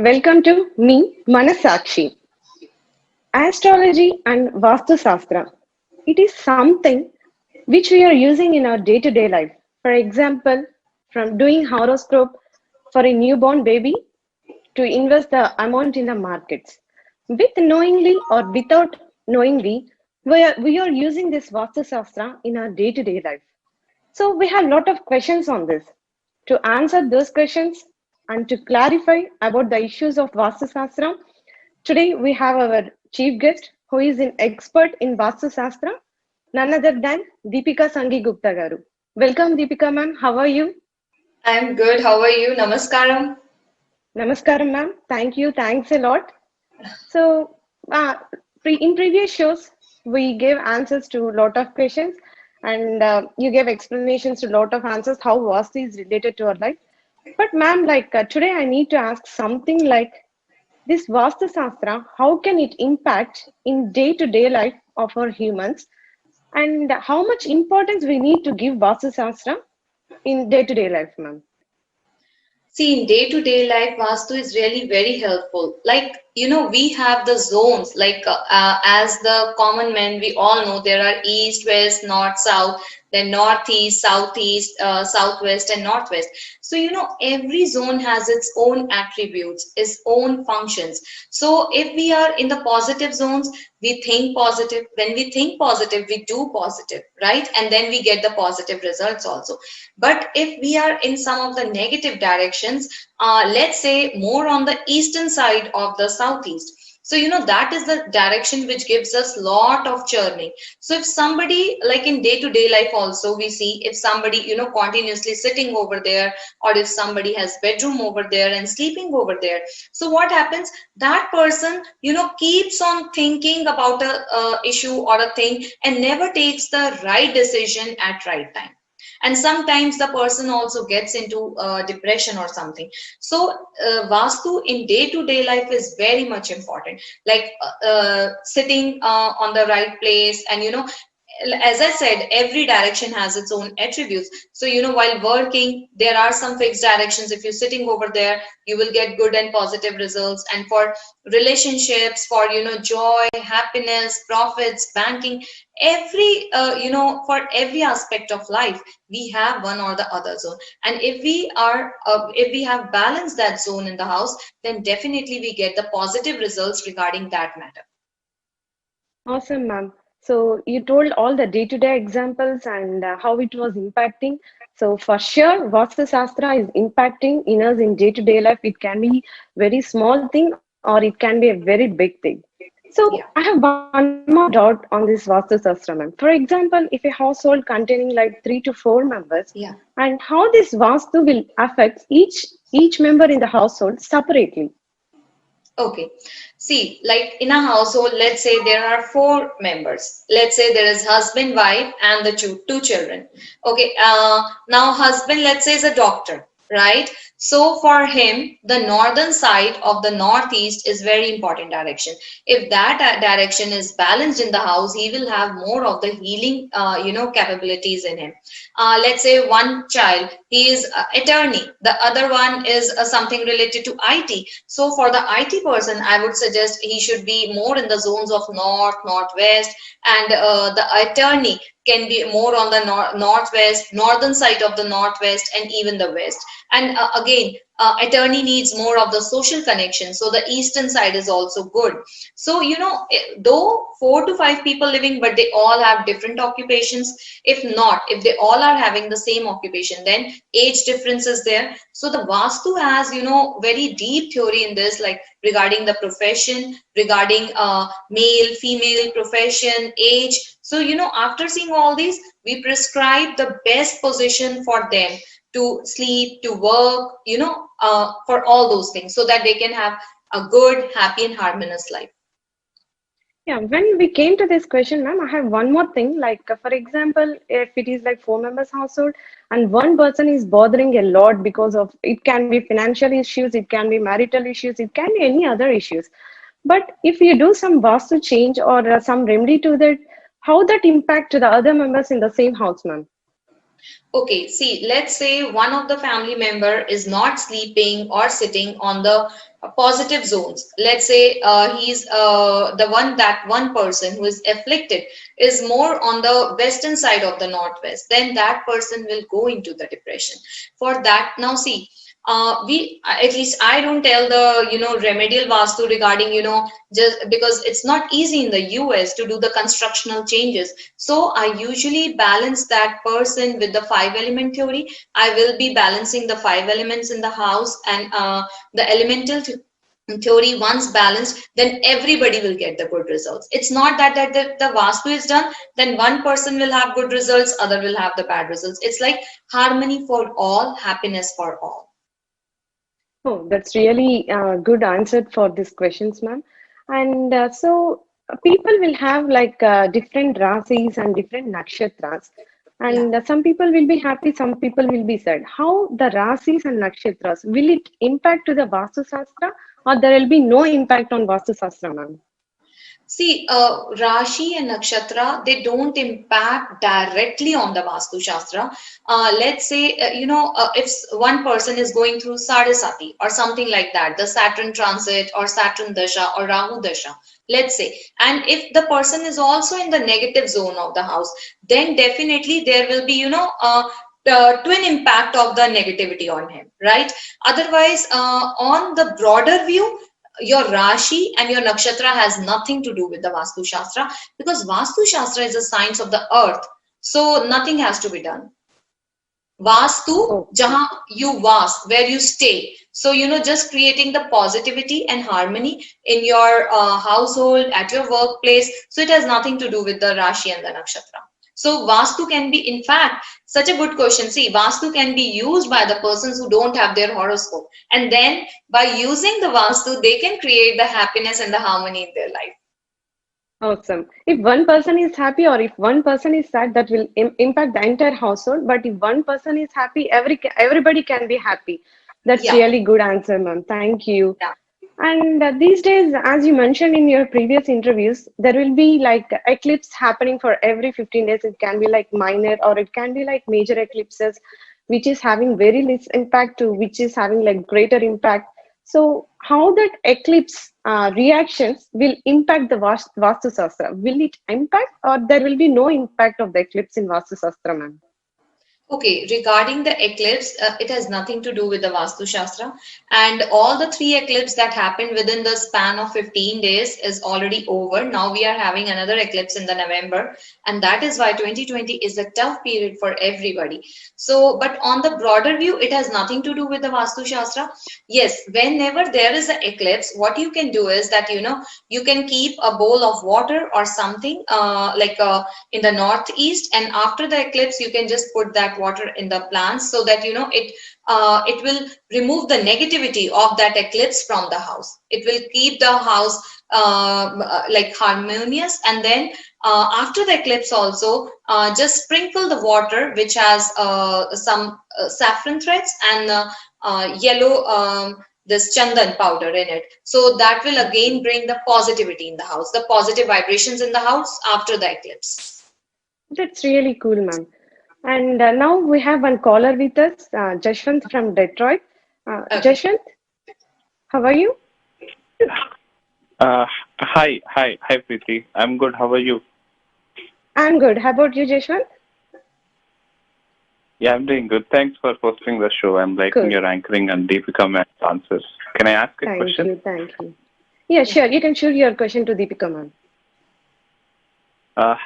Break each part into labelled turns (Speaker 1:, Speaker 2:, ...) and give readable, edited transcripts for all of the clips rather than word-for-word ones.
Speaker 1: welcome to me, Manasakshi. Astrology and Vastu Sastra. It is something which we are using in our day to day life. For example, from doing horoscope for a newborn baby to invest the amount in the markets. With knowingly or without knowingly, we are using this Vastu Sastra in our day to day life. So we have a lot of questions on this. To answer those questions and to clarify about the issues of Vastu Sastra, today we have our chief guest who is an expert in Vastu Sastra, none other than Deepika Sangi Gupta Garu. Welcome Deepika ma'am, how are you?
Speaker 2: I'm good. How are you? Namaskaram.
Speaker 1: Namaskaram ma'am, thank you, thanks a lot. So in previous shows, we gave answers to a lot of questions and you gave explanations to a lot of answers how Vastu is related to our life. But ma'am, today I need to ask something like this Vastu Shastra, how can it impact in day-to-day life of our humans and how much importance we need to give Vastu Shastra in day-to-day life, ma'am?
Speaker 2: See, in day-to-day life, Vastu is really very helpful. We have the zones, as the common men, we all know there are east, west, north, south, then northeast, southeast, southwest, and northwest. So, every zone has its own attributes, its own functions. So, if we are in the positive zones, we think positive. When we think positive, we do positive, right? And then we get the positive results also. But if we are in some of the negative directions, let's say more on the eastern side of the southeast. So, that is the direction which gives us lot of churning. So if somebody, like in day-to-day life also, we see if somebody, continuously sitting over there, or if somebody has bedroom over there and sleeping over there. So what happens? That person, keeps on thinking about a issue or a thing and never takes the right decision at right time, and sometimes the person also gets into depression or something. So vastu in day to day life is very much important, like sitting on the right place. And as I said, every direction has its own attributes. So, while working, there are some fixed directions. If you're sitting over there, you will get good and positive results. And for relationships, for, joy, happiness, profits, banking, for every aspect of life, we have one or the other zone. And if we have balanced that zone in the house, then definitely we get the positive results regarding that matter.
Speaker 1: Awesome, ma'am. So you told all the day-to-day examples and how it was impacting. So for sure, Vastu Shastra is impacting in us in day-to-day life. It can be very small thing or it can be a very big thing. So
Speaker 2: Yeah.
Speaker 1: I have one more doubt on this Vastu Shastra, ma'am. For example, if a household containing like 3 to 4 members,
Speaker 2: Yeah.
Speaker 1: and how this Vastu will affect each member in the household separately.
Speaker 2: Okay. See, like in a household, let's say there are four members. Let's say there is husband, wife, and the two children. Okay. Now husband, let's say, is a doctor, right? So for him, the northern side of the northeast is very important direction. If that direction is balanced in the house, he will have more of the healing, capabilities in him. Let's say one child, he is attorney. The other one is something related to IT. So for the IT person, I would suggest he should be more in the zones of north, northwest, and the attorney can be more on the northwest, northern side of the northwest, and even the west. And again, attorney needs more of the social connection, so the eastern side is also good. So though 4 to 5 people living, but they all have different occupations. If not, if they all are having the same occupation, then age difference is there. So the vastu has very deep theory in this, like regarding the profession, regarding male female profession, age. So after seeing all these, we prescribe the best position for them to sleep, to work, for all those things, so that they can have a good, happy, and harmonious life.
Speaker 1: Yeah, when we came to this question, ma'am, I have one more thing. For example, if it is like 4 members household and one person is bothering a lot because of it can be financial issues, it can be marital issues, it can be any other issues. But if you do some vastu change or some remedy to that, how that impact to the other members in the same house, ma'am?
Speaker 2: Okay, see, let's say one of the family member is not sleeping or sitting on the positive zones. Let's say he's the one person who is afflicted is more on the western side of the northwest. Then that person will go into the depression. For that, now see, we at least I don't tell the remedial vastu regarding just because it's not easy in the US to do the constructional changes. So I usually balance that person with the five element theory. I will be balancing the five elements in the house, and the elemental theory once balanced, then everybody will get the good results. It's not that the vastu is done, then one person will have good results, other will have the bad results. It's like harmony for all, happiness for all.
Speaker 1: Oh, that's really good answer for these questions, ma'am. And people will have like different rasis and different nakshatras.
Speaker 2: Yeah.
Speaker 1: And some people will be happy, some people will be sad. How the rasis and nakshatras, will it impact to the Vastu Shastra or there will be no impact on Vastu Shastra, ma'am?
Speaker 2: See, Rashi and Nakshatra, they don't impact directly on the Vastu Shastra. Let's say, if one person is going through Sarasati or something like that, the Saturn transit or Saturn Dasha or Rahu Dasha, let's say, and if the person is also in the negative zone of the house, then definitely there will be, twin impact of the negativity on him, right? Otherwise, on the broader view, your Rashi and your Nakshatra has nothing to do with the Vastu Shastra, because Vastu Shastra is a science of the earth. So nothing has to be done. Vastu,
Speaker 1: Okay.
Speaker 2: jahan you vas, where you stay. So, just creating the positivity and harmony in your household, at your workplace. So it has nothing to do with the Rashi and the Nakshatra. So Vastu can be, in fact, such a good question. See, Vastu can be used by the persons who don't have their horoscope. And then by using the Vastu, they can create the happiness and the harmony in their life.
Speaker 1: Awesome. If one person is happy or if one person is sad, that will impact the entire household. But if one person is happy, everybody can be happy. That's
Speaker 2: Yeah,
Speaker 1: really good answer, ma'am. Thank you.
Speaker 2: yeah.
Speaker 1: And these days, as you mentioned in your previous interviews, there will be like eclipse happening for every 15 days. It can be like minor or it can be like major eclipses, which is having very less impact to which is having like greater impact. So, how that eclipse reactions will impact the Vastu Sastra? Will it impact or there will be no impact of the eclipse in Vastu Sastra, ma'am?
Speaker 2: Okay, regarding the eclipse, it has nothing to do with the Vastu Shastra. And all the three eclipses that happened within the span of 15 days is already over. Now we are having another eclipse in the November. And that is why 2020 is a tough period for everybody. So, but on the broader view, it has nothing to do with the Vastu Shastra. Yes, whenever there is an eclipse, what you can do is that, you can keep a bowl of water or something in the northeast, and after the eclipse you can just put that water in the plants so that it will remove the negativity of that eclipse from the house. It will keep the house like harmonious. And then after the eclipse also, just sprinkle the water which has some saffron threads and yellow this chandan powder in it, so that will again bring the positivity in the house, the positive vibrations in the house after the eclipse.
Speaker 1: That's really cool, ma'am. And now we have one caller with us, Jashwant from Detroit.
Speaker 2: Okay.
Speaker 1: Jashwant, how are you?
Speaker 3: Hi, Preeti. I'm good. How are you?
Speaker 1: I'm good. How about you, Jashwant?
Speaker 3: Yeah, I'm doing good. Thanks for hosting the show. I'm liking
Speaker 1: Cool.
Speaker 3: your anchoring and Deepika Ma'am's answers. Can I ask a
Speaker 1: Thank
Speaker 3: question?
Speaker 1: you. Thank you. Yeah,
Speaker 2: Yeah.
Speaker 1: sure. You can shoot your question to Deepika, ma'am.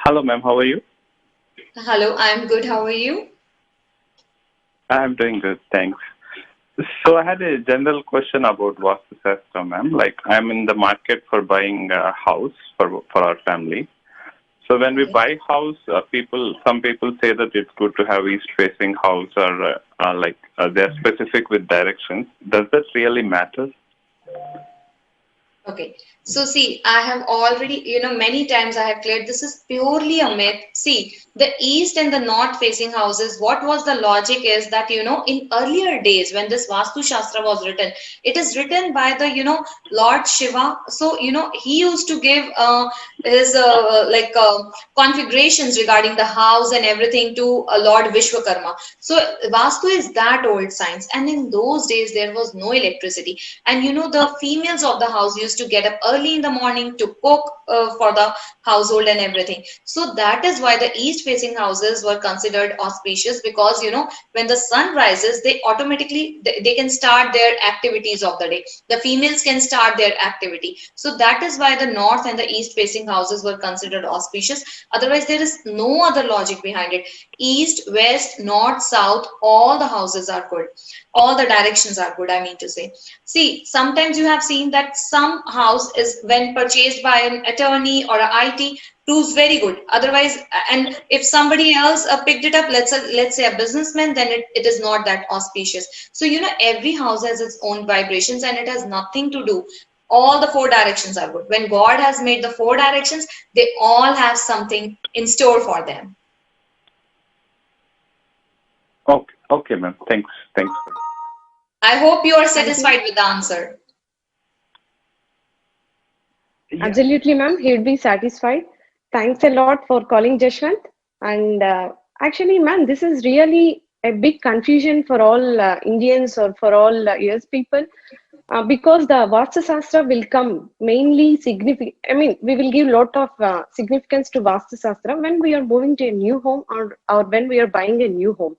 Speaker 3: Hello, ma'am. How are you?
Speaker 2: Hello, I'm good. How are you?
Speaker 3: I'm doing good. Thanks. So I had a general question about Vastu Shastra, ma'am. Like, I'm in the market for buying a house for our family. So when we
Speaker 2: Okay.
Speaker 3: buy house, some people say that it's good to have east-facing house, or they're specific with directions. Does that really matter?
Speaker 2: Okay. So see, I have already, many times I have cleared this is purely a myth. See, the east and the north facing houses, what was the logic is that, in earlier days when this Vastu Shastra was written, it is written by the, Lord Shiva. So, he used to give his configurations regarding the house and everything to Lord Vishwakarma. So Vastu is that old science. And in those days, there was no electricity. And the females of the house used to get up early in the morning to cook for the household and everything. So that is why the east facing houses were considered auspicious, because when the sun rises, they automatically they can start their activities of the day. The females can start their activity. So that is why the north and the east facing houses were considered auspicious. Otherwise, there is no other logic behind it. East, west, north, south, all the houses are good. All the directions are good, I mean to say. See, sometimes you have seen that some house is, when purchased by an attorney or a IT, proves very good. Otherwise, and if somebody else picked it up, let's say a businessman, then it is not that auspicious. So every house has its own vibrations, and it has nothing to do. All the four directions are good. When God has made the four directions, they all have something in store for them.
Speaker 3: Okay, okay, ma'am. Thanks.
Speaker 2: I hope you are
Speaker 1: Thank you.
Speaker 2: satisfied with the answer.
Speaker 3: Yeah.
Speaker 1: Absolutely, ma'am. He would be satisfied. Thanks a lot for calling, Jashwant. And actually, ma'am, this is really a big confusion for all Indians or for all US people, because the Vastu Shastra will come mainly significant. I mean, we will give lot of significance to Vastu Shastra when we are moving to a new home, or when we are buying a new home.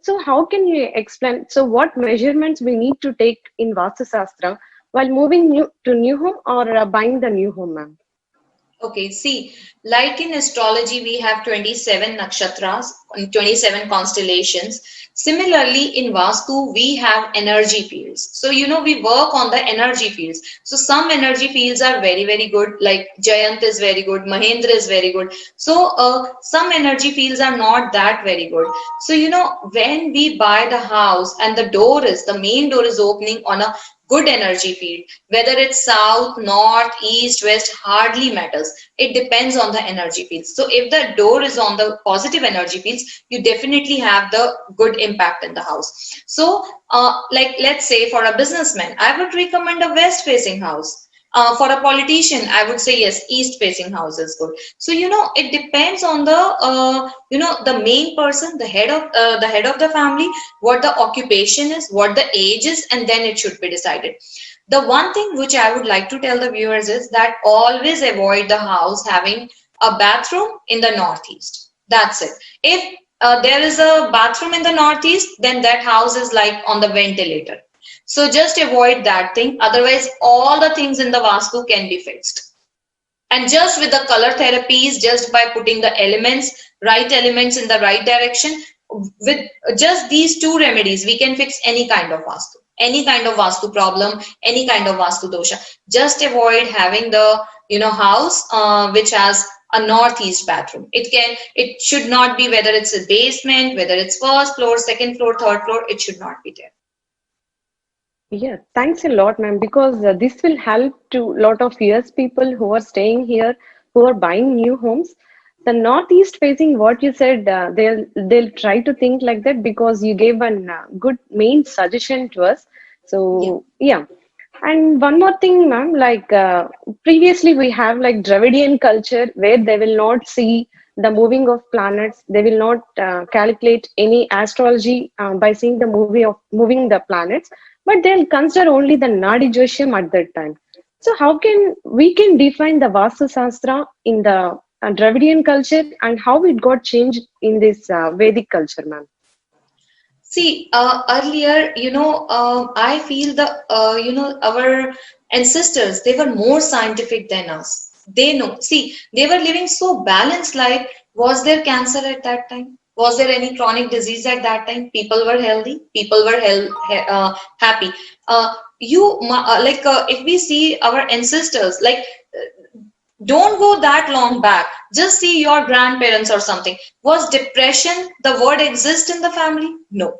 Speaker 1: So how can you explain? So what measurements we need to take in Vastu Shastra while moving to new home, or buying the new home, ma'am?
Speaker 2: Okay, see, like in astrology, we have 27 nakshatras, 27 constellations. Similarly, in Vastu, we have energy fields. So, we work on the energy fields. So, some energy fields are very, very good, like Jayant is very good, Mahendra is very good. So, some energy fields are not that very good. So, when we buy the house and the main door is opening on a good energy field, whether it's south, north, east, west, hardly matters. It depends on the energy fields. So if the door is on the positive energy fields, you definitely have the good impact in the house. So like, let's say for a businessman, I would recommend a west facing house. For a politician, I would say yes, east facing house is good. So it depends on the the main person, the head of the family, what the occupation is, what the age is, and then it should be decided. The one thing which I would like to tell the viewers is that always avoid the house having a bathroom in the northeast. That's it. If there is a bathroom in the northeast, then that house is like on the ventilator. So just avoid that thing. Otherwise, all the things in the Vastu can be fixed. And just with the color therapies, just by putting the right elements in the right direction, with just these two remedies, we can fix any kind of Vastu, any kind of Vastu problem, any kind of Vastu dosha. Just avoid having the, house which has a northeast bathroom. It should not be, whether it's a basement, whether it's first floor, second floor, third floor, it should not be there.
Speaker 1: Yeah, thanks a lot, ma'am, because this will help to lot of US people who are staying here, who are buying new homes. The northeast facing, what you said, they'll try to think like that, because you gave a good main suggestion to us.
Speaker 2: Yeah.
Speaker 1: So yeah, and one more thing, ma'am, like previously we have like Dravidian culture where they will not see the moving of planets. They will not calculate any astrology by seeing the movie of moving the planets, but they'll consider only the Nadi Jyosham at that time. So how can we can define the Vastu Shastra in the Dravidian culture, and how it got changed in this Vedic culture, ma'am?
Speaker 2: See, earlier, I feel our ancestors, they were more scientific than us. They know. See, they were living so balanced life. Was there cancer at that time? Was there any chronic disease at that time? People were healthy. People were happy. If we see our ancestors, like, don't go that long back. Just see your grandparents or something. Was depression the word exist in the family? No.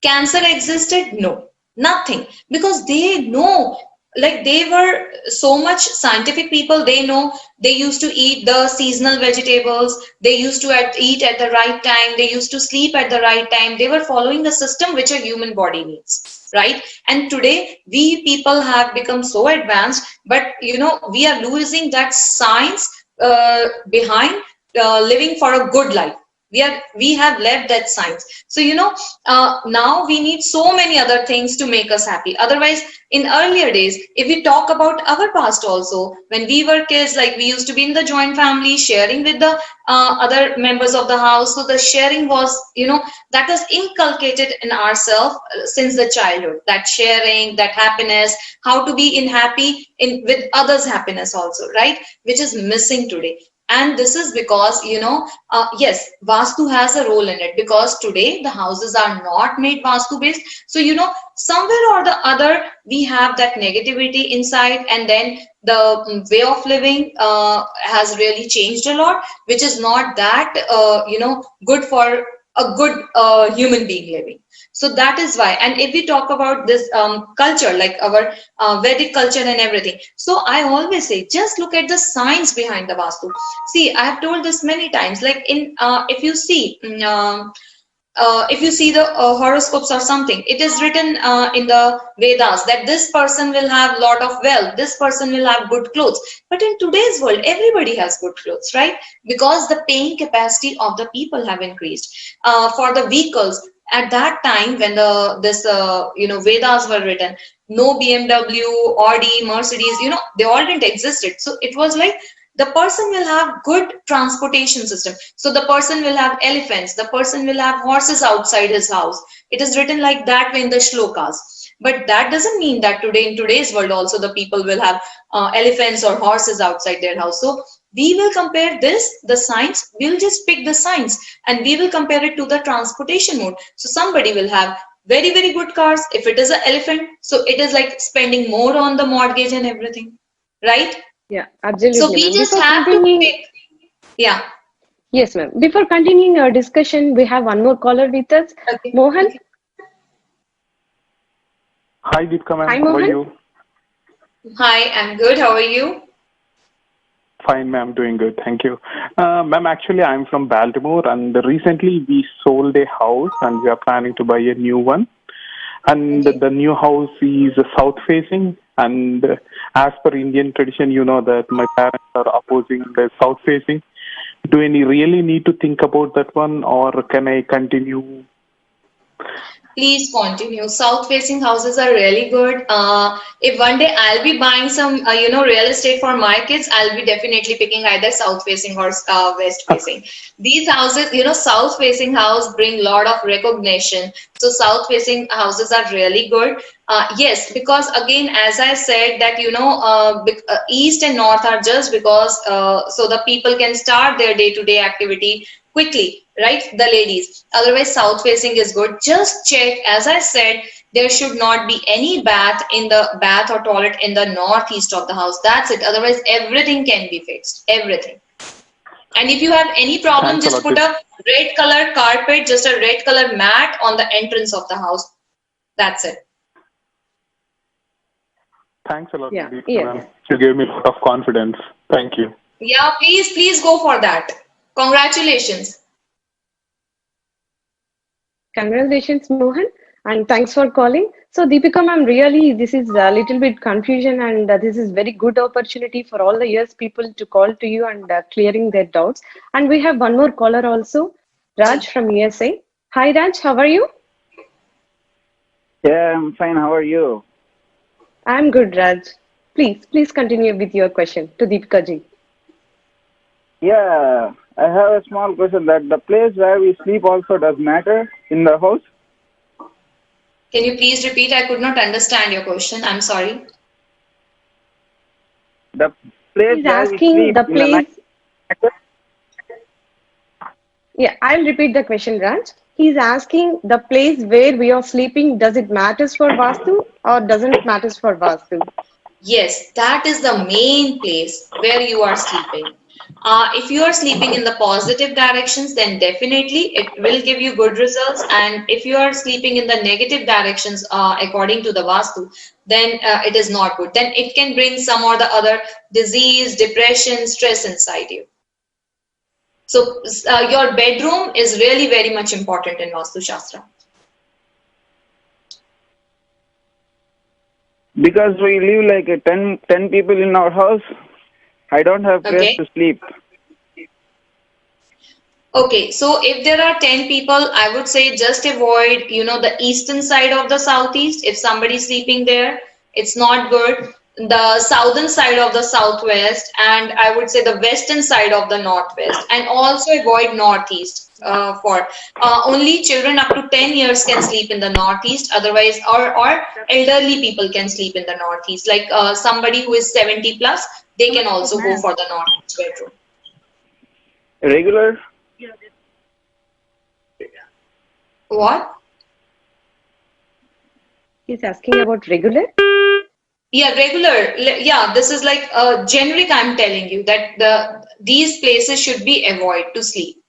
Speaker 2: Cancer existed? No, nothing. Because they know, like they were so much scientific people. They know, they used to eat the seasonal vegetables, they used to eat at the right time, they used to sleep at the right time, they were following the system which a human body needs, right? And today we people have become so advanced, but we are losing that science behind living for a good life. We have left that science. So now we need so many other things to make us happy. Otherwise, in earlier days, if we talk about our past also, when we were kids, like we used to be in the joint family, sharing with the other members of the house. So the sharing was, that was inculcated in ourselves since the childhood. That sharing, that happiness, how to be in happy in with others' happiness also, right? Which is missing today. And this is because, yes, Vastu has a role in it, because today the houses are not made Vastu based. So, somewhere or the other, we have that negativity inside, and then the way of living has really changed a lot, which is not that, good for a good human being living. So that is why. And if we talk about this culture, like our Vedic culture and everything, so I always say, just look at the science behind the Vastu. See, I have told this many times, like if you see, if you see the horoscopes or something, it is written in the Vedas that this person will have lot of wealth, this person will have good clothes. But in today's world, everybody has good clothes, right? Because the paying capacity of the people have increased. For the vehicles, at that time when this Vedas were written, no BMW, Audi, Mercedes, they all didn't existed. So it was like the person will have good transportation system. So the person will have elephants, the person will have horses outside his house. It is written like that way in the shlokas. But that doesn't mean that today, in today's world also, the people will have elephants or horses outside their house. So we will compare this, the science, we'll just pick the science and we will compare it to the transportation mode. So somebody will have very, very good cars. If it is an elephant, so it is like spending more on the mortgage and everything, right?
Speaker 1: Yeah, absolutely.
Speaker 2: So we just
Speaker 1: Before
Speaker 2: have to pick. Yeah.
Speaker 1: Yes, ma'am. Before continuing our discussion, we have one more caller with us.
Speaker 2: Okay.
Speaker 1: Mohan.
Speaker 2: Okay.
Speaker 4: Hi, Deepika ma'am.
Speaker 1: Hi,
Speaker 4: How are
Speaker 1: Mohan.
Speaker 4: you?
Speaker 2: Hi, I'm good. How are you?
Speaker 4: Fine, ma'am. Doing good. Thank you. Ma'am, actually, I'm from Baltimore, and recently we sold a house, and we are planning to buy a new one. And
Speaker 2: Okay.
Speaker 4: the new house is south-facing, and as per Indian tradition, you know that my parents are opposing the south-facing. Do I really need to think about that one, or can I continue?
Speaker 2: Please continue. South facing houses are really good. If one day I'll be buying some, real estate for my kids, I'll be definitely picking either south facing or west facing. These houses, south facing house bring lot of recognition. So south facing houses are really good. Yes, because again, as I said that, east and north are just because so the people can start their day-to-day activity quickly, right? The ladies. Otherwise, south facing is good. Just check, as I said, there should not be any bath or toilet in the northeast of the house. That's it. Otherwise, everything can be fixed. Everything. And if you have any problem,
Speaker 4: Thanks a
Speaker 2: just
Speaker 4: lot.
Speaker 2: put a red color carpet, just a red color mat on the entrance of the house. That's it.
Speaker 4: Thanks a lot,
Speaker 1: Yeah,
Speaker 4: Deepika
Speaker 1: yes.
Speaker 4: ma'am. You gave me a lot of confidence. Thank you.
Speaker 2: Yeah, please go for that. Congratulations.
Speaker 1: Congratulations, Mohan, and thanks for calling. So, Deepika ma'am, really, this is a little bit confusion, and this is very good opportunity for all the years people to call to you and clearing their doubts. And we have one more caller also, Raj from USA. Hi, Raj, how are you?
Speaker 5: Yeah, I'm fine. How are you?
Speaker 1: I'm good, Raj. Please continue with your question to Deepika ji.
Speaker 5: Yeah, I have a small question that the place where we sleep also does matter in the house.
Speaker 2: Can you please repeat? I could not understand your question. I'm sorry.
Speaker 5: The place
Speaker 1: He's
Speaker 5: where we
Speaker 1: asking
Speaker 5: sleep
Speaker 1: the
Speaker 5: in the night.
Speaker 1: place. Yeah, I'll repeat the question, Raj. He's asking the place where we are sleeping, does it matters for Vastu or doesn't matters for Vastu?
Speaker 2: Yes, that is the main place where you are sleeping. If you are sleeping in the positive directions, then definitely it will give you good results. And if you are sleeping in the negative directions, according to the Vastu, then it is not good. Then it can bring some or the other disease, depression, stress inside you. So your bedroom is really very much important in Vastu Shastra.
Speaker 5: Because we live like 10 people in our house, I don't have place
Speaker 2: Okay.
Speaker 5: to sleep.
Speaker 2: Okay, so if there are 10 people, I would say just avoid, the eastern side of the southeast. If somebody's sleeping there, it's not good. The southern side of the southwest, and I would say the western side of the northwest, and also avoid northeast. For only children up to 10 years can sleep in the northeast. Otherwise, or elderly people can sleep in the northeast. Like somebody who is 70 plus, they can also go for the northeast bedroom.
Speaker 5: Regular?
Speaker 2: What?
Speaker 1: He's asking about regular.
Speaker 2: Yeah, regular. Yeah, this is like generic. I'm telling you that these places should be avoided to sleep.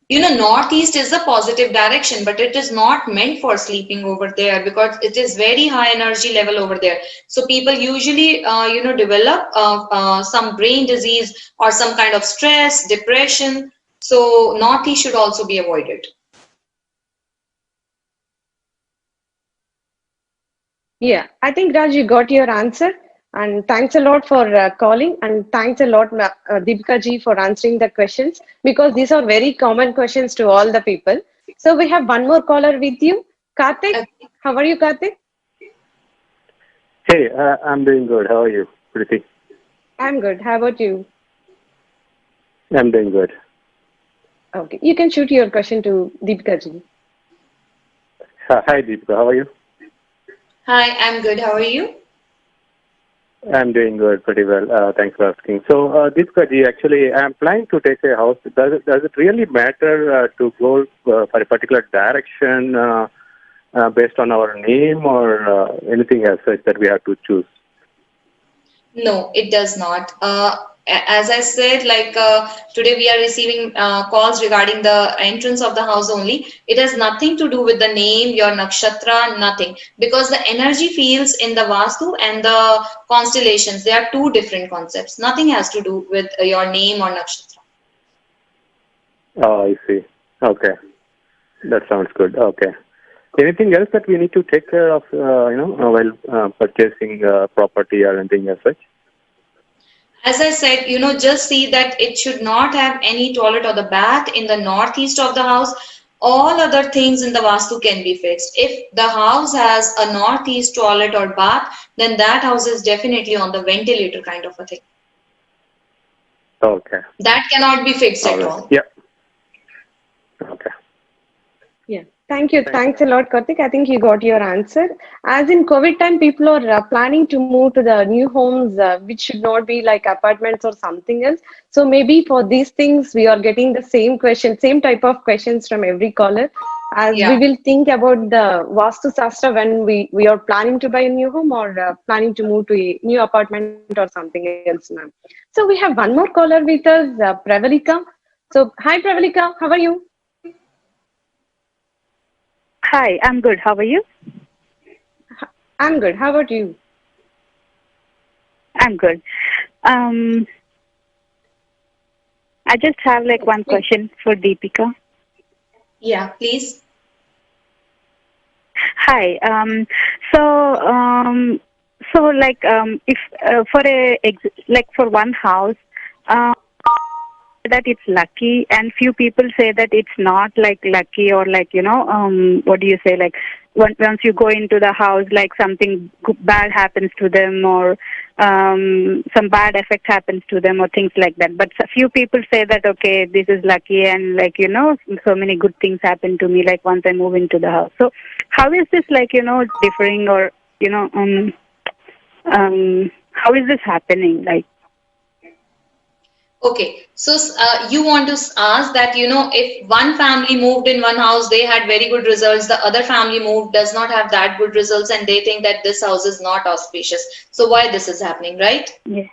Speaker 2: Northeast is a positive direction, but it is not meant for sleeping over there because it is very high energy level over there. So people usually, develop some brain disease or some kind of stress, depression. So Northeast should also be avoided.
Speaker 1: Yeah, I think Raj, you got your answer. And thanks a lot for calling. And thanks a lot, Deepika ji, for answering the questions because these are very common questions to all the people. So we have one more caller with you. Karthik,
Speaker 2: Okay.
Speaker 1: how are you, Karthik?
Speaker 6: Hey, I'm doing good. How are you, Priti?
Speaker 1: I'm good. How about you?
Speaker 6: I'm doing good.
Speaker 1: Okay, you can shoot your question to Deepika ji.
Speaker 6: Hi, Deepika. How are you?
Speaker 2: Hi, I'm good. How are you?
Speaker 6: I'm doing good, pretty well. Thanks for asking. So, Deepika ji, actually, I'm planning to take a house. Does it really matter to go for a particular direction based on our name or anything as such that we have to choose?
Speaker 2: No, it does not. As I said, like today we are receiving calls regarding the entrance of the house only. It has nothing to do with the name, your nakshatra, nothing. Because the energy fields in the Vastu and the constellations, they are two different concepts. Nothing has to do with your name or nakshatra.
Speaker 6: Oh, I see. Okay. That sounds good. Okay. Anything else that we need to take care of, while purchasing property or anything as such?
Speaker 2: As I said, just see that it should not have any toilet or the bath in the northeast of the house. All other things in the Vastu can be fixed. If the house has a northeast toilet or bath, then that house is definitely on the ventilator kind of a thing.
Speaker 6: Okay.
Speaker 2: That cannot be fixed
Speaker 6: All
Speaker 2: at
Speaker 6: right.
Speaker 2: all.
Speaker 6: Yeah. Okay.
Speaker 1: Yeah, thank you. Thanks a lot, Karthik. I think you got your answer. As in COVID time, people are planning to move to the new homes, which should not be like apartments or something else. So maybe for these things, we are getting the same question, same type of questions from every caller. As we
Speaker 2: Yeah.
Speaker 1: will think about the Vastu Sastra when we are planning to buy a new home or planning to move to a new apartment or something else, ma'am. So we have one more caller with us, Pravalika. So hi, Pravalika. How are you?
Speaker 7: Hi, I'm good. How are you?
Speaker 1: I'm good. How about you?
Speaker 7: I'm good. Um, I just have like one question for Deepika.
Speaker 2: Yeah, please.
Speaker 7: Hi. So like if like for one house, uh, that it's lucky, and few people say that it's not like lucky, or like what do you say, like once you go into the house, like something bad happens to them, or some bad effect happens to them, or things like that. But a few people say that okay, this is lucky, and like so many good things happen to me, like once I move into the house. So how is this like differing, or how is this happening, like?
Speaker 2: Okay, so you want to ask that, if one family moved in one house, they had very good results, the other family moved, does not have that good results, and they think that this house is not auspicious. So why this is happening, right?
Speaker 7: Yeah.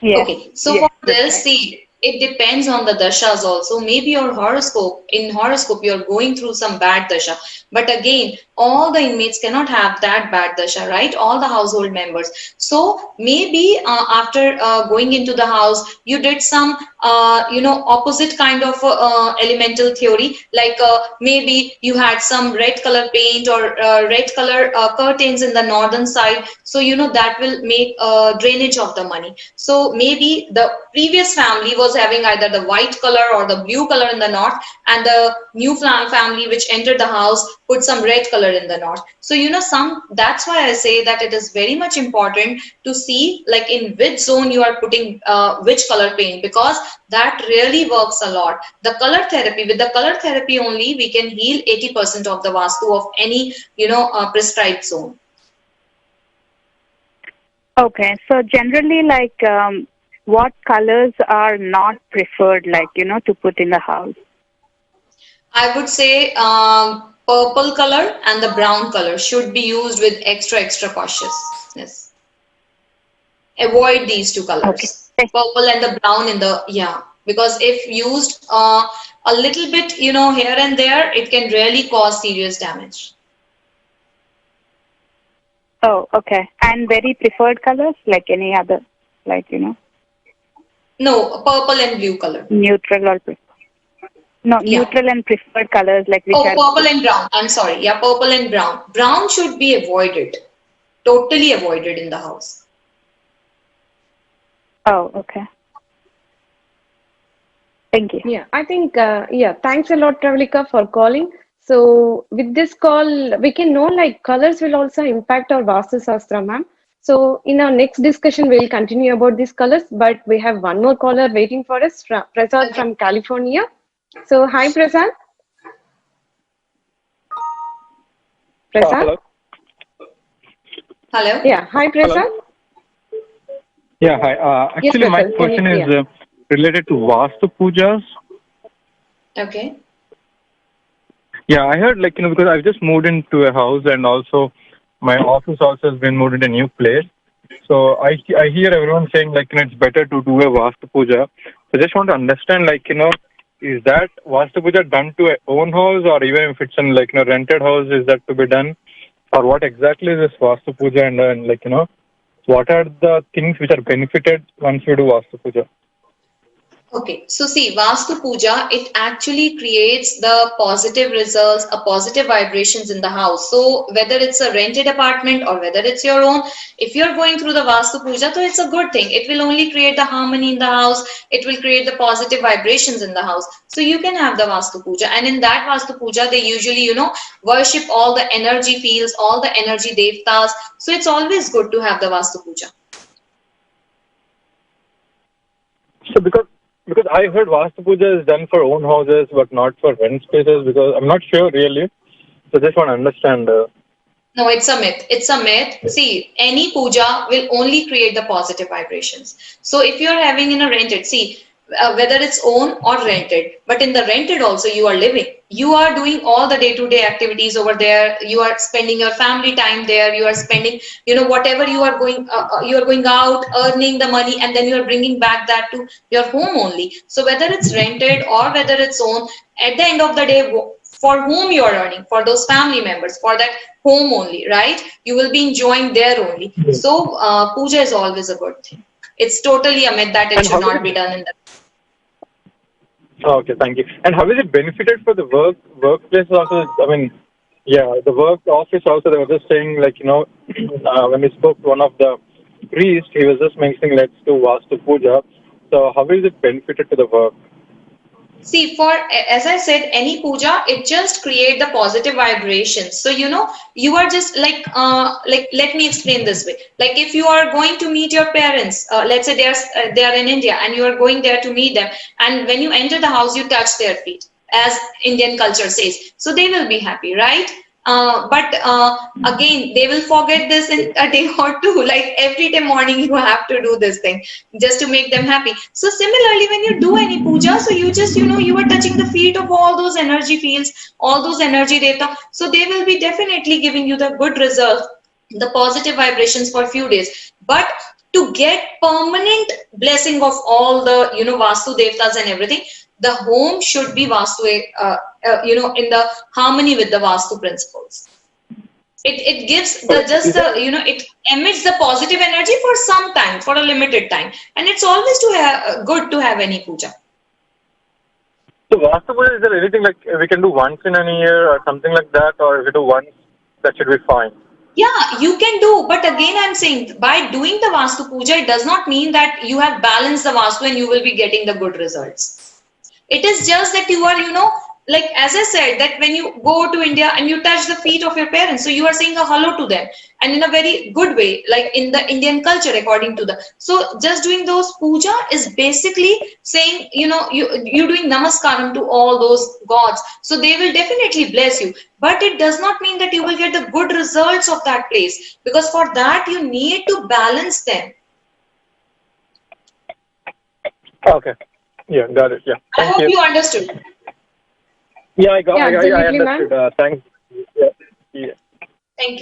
Speaker 7: Yeah.
Speaker 2: Okay, so
Speaker 7: Yes,
Speaker 2: for
Speaker 7: that's
Speaker 2: this,
Speaker 7: right.
Speaker 2: see, it depends on the dashas also. Maybe your horoscope, in horoscope, you're going through some bad dasha. But again, all the inmates cannot have that bad dasha, right? All the household members. So maybe after going into the house, you did some, opposite kind of elemental theory. Like maybe you had some red color paint or red color curtains in the northern side. So, that will make drainage of the money. So maybe the previous family was having either the white color or the blue color in the north, and the new family which entered the house put some red color in the north. So that's why I say that it is very much important to see like in which zone you are putting which color paint, because that really works a lot. The color therapy, with the color therapy only we can heal 80% of the vastu of any prescribed zone.
Speaker 7: Okay, so generally, like, what colors are not preferred, like, to put in the house?
Speaker 2: I would say purple color and the brown color should be used with extra cautiousness. Avoid these two
Speaker 7: Okay.
Speaker 2: colors, purple and the brown in the, yeah, because if used a little bit, here and there, it can really cause serious damage.
Speaker 7: Oh, okay. And very preferred colors, like any other, like,
Speaker 2: No, purple and blue color.
Speaker 7: neutral or no,
Speaker 2: Yeah.
Speaker 7: neutral and preferred colors, like which
Speaker 2: Oh,
Speaker 7: are
Speaker 2: purple and brown. I'm sorry. Yeah, purple and brown. Brown should be avoided, totally avoided in the house.
Speaker 7: Oh, okay. Thank you.
Speaker 1: Yeah, I think, thanks a lot, Travalika, for calling. So with this call, we can know like colors will also impact our Vastu Shastra, ma'am. So in our next discussion, we'll continue about these colors, but we have one more caller waiting for us, Prasad from California. So hi, Prasad. Prasad?
Speaker 8: Hello.
Speaker 2: Hello?
Speaker 1: Yeah, hi, Prasad.
Speaker 8: Yeah, hi. Actually,
Speaker 1: Yes,
Speaker 8: my
Speaker 1: Prasad,
Speaker 8: question
Speaker 1: can you-
Speaker 8: is related to Vastu Pujas.
Speaker 2: Okay.
Speaker 8: Yeah, I heard because I've just moved into a house and also my office also has been moved into a new place. So I hear everyone saying it's better to do a Vastu Puja. So I just want to understand is that Vastu Puja done to a own house, or even if it's in rented house, is that to be done? Or what exactly is this Vastu Puja, and what are the things which are benefited once you do Vastu Puja?
Speaker 2: Okay, so see, Vastu Puja, it actually creates the positive results, a positive vibrations in the house. So whether it's a rented apartment or whether it's your own, if you're going through the Vastu Puja, so it's a good thing. It will only create the harmony in the house. It will create the positive vibrations in the house. So you can have the Vastu Puja. And in that Vastu Puja, they usually, worship all the energy fields, all the energy devtas. So it's always good to have the Vastu Puja.
Speaker 8: So because I heard Vastu Puja is done for own houses but not for rent spaces, because I'm not sure really. So just want to understand.
Speaker 2: No, it's a myth. It's a myth. See, any puja will only create the positive vibrations. So if you're having in a rented, see, whether it's own or rented, but in the rented also you are living. You are doing all the day-to-day activities over there. You are spending your family time there. You are spending, whatever you are going out, earning the money, and then you are bringing back that to your home only. So whether it's rented or whether it's own, at the end of the day, for whom you are earning, for those family members, for that home only, right? You will be enjoying there only. So puja is always a good thing. It's totally a myth that it should not be done in the.
Speaker 8: Okay, thank you. And how is it benefited for the workplace also? I mean, yeah, the work office also, they were just saying when we spoke to one of the priests, he was just mentioning let's do Vastu Puja. So how is it benefited to the work?
Speaker 2: See, as I said, any puja, it just create the positive vibrations. So, you are just let me explain this way. Like if you are going to meet your parents, let's say they are in India and you are going there to meet them. And when you enter the house, you touch their feet, as Indian culture says. So they will be happy, right? but again, they will forget this in a day or two. Like every day morning, you have to do this thing just to make them happy. So similarly, when you do any puja, so you just, you are touching the feet of all those energy fields, all those energy data. So they will be definitely giving you the good result, the positive vibrations for a few days. But to get permanent blessing of all the, Vastu Devtas and everything, the home should be Vastu, in the harmony with the Vastu principles. It gives it emits the positive energy for some time, for a limited time. And it's always good to have any puja.
Speaker 8: So Vastu Puja, is there anything like we can do once in a year or something like that, or if we do once, that should be fine?
Speaker 2: Yeah, you can do, but again, I'm saying by doing the Vastu Puja, it does not mean that you have balanced the Vastu and you will be getting the good results. It is just that you are, like as I said, that when you go to India and you touch the feet of your parents, so you are saying a hello to them, and in a very good way, like in the Indian culture, according to so just doing those puja is basically saying, you're doing namaskaram to all those gods. So they will definitely bless you. But it does not mean that you will get the good results of that place, because for that you need to balance them.
Speaker 8: Okay. Yeah, got it. Yeah.
Speaker 2: I hope you understood.
Speaker 8: Yeah, I understood. Thanks. Yeah.
Speaker 2: Thank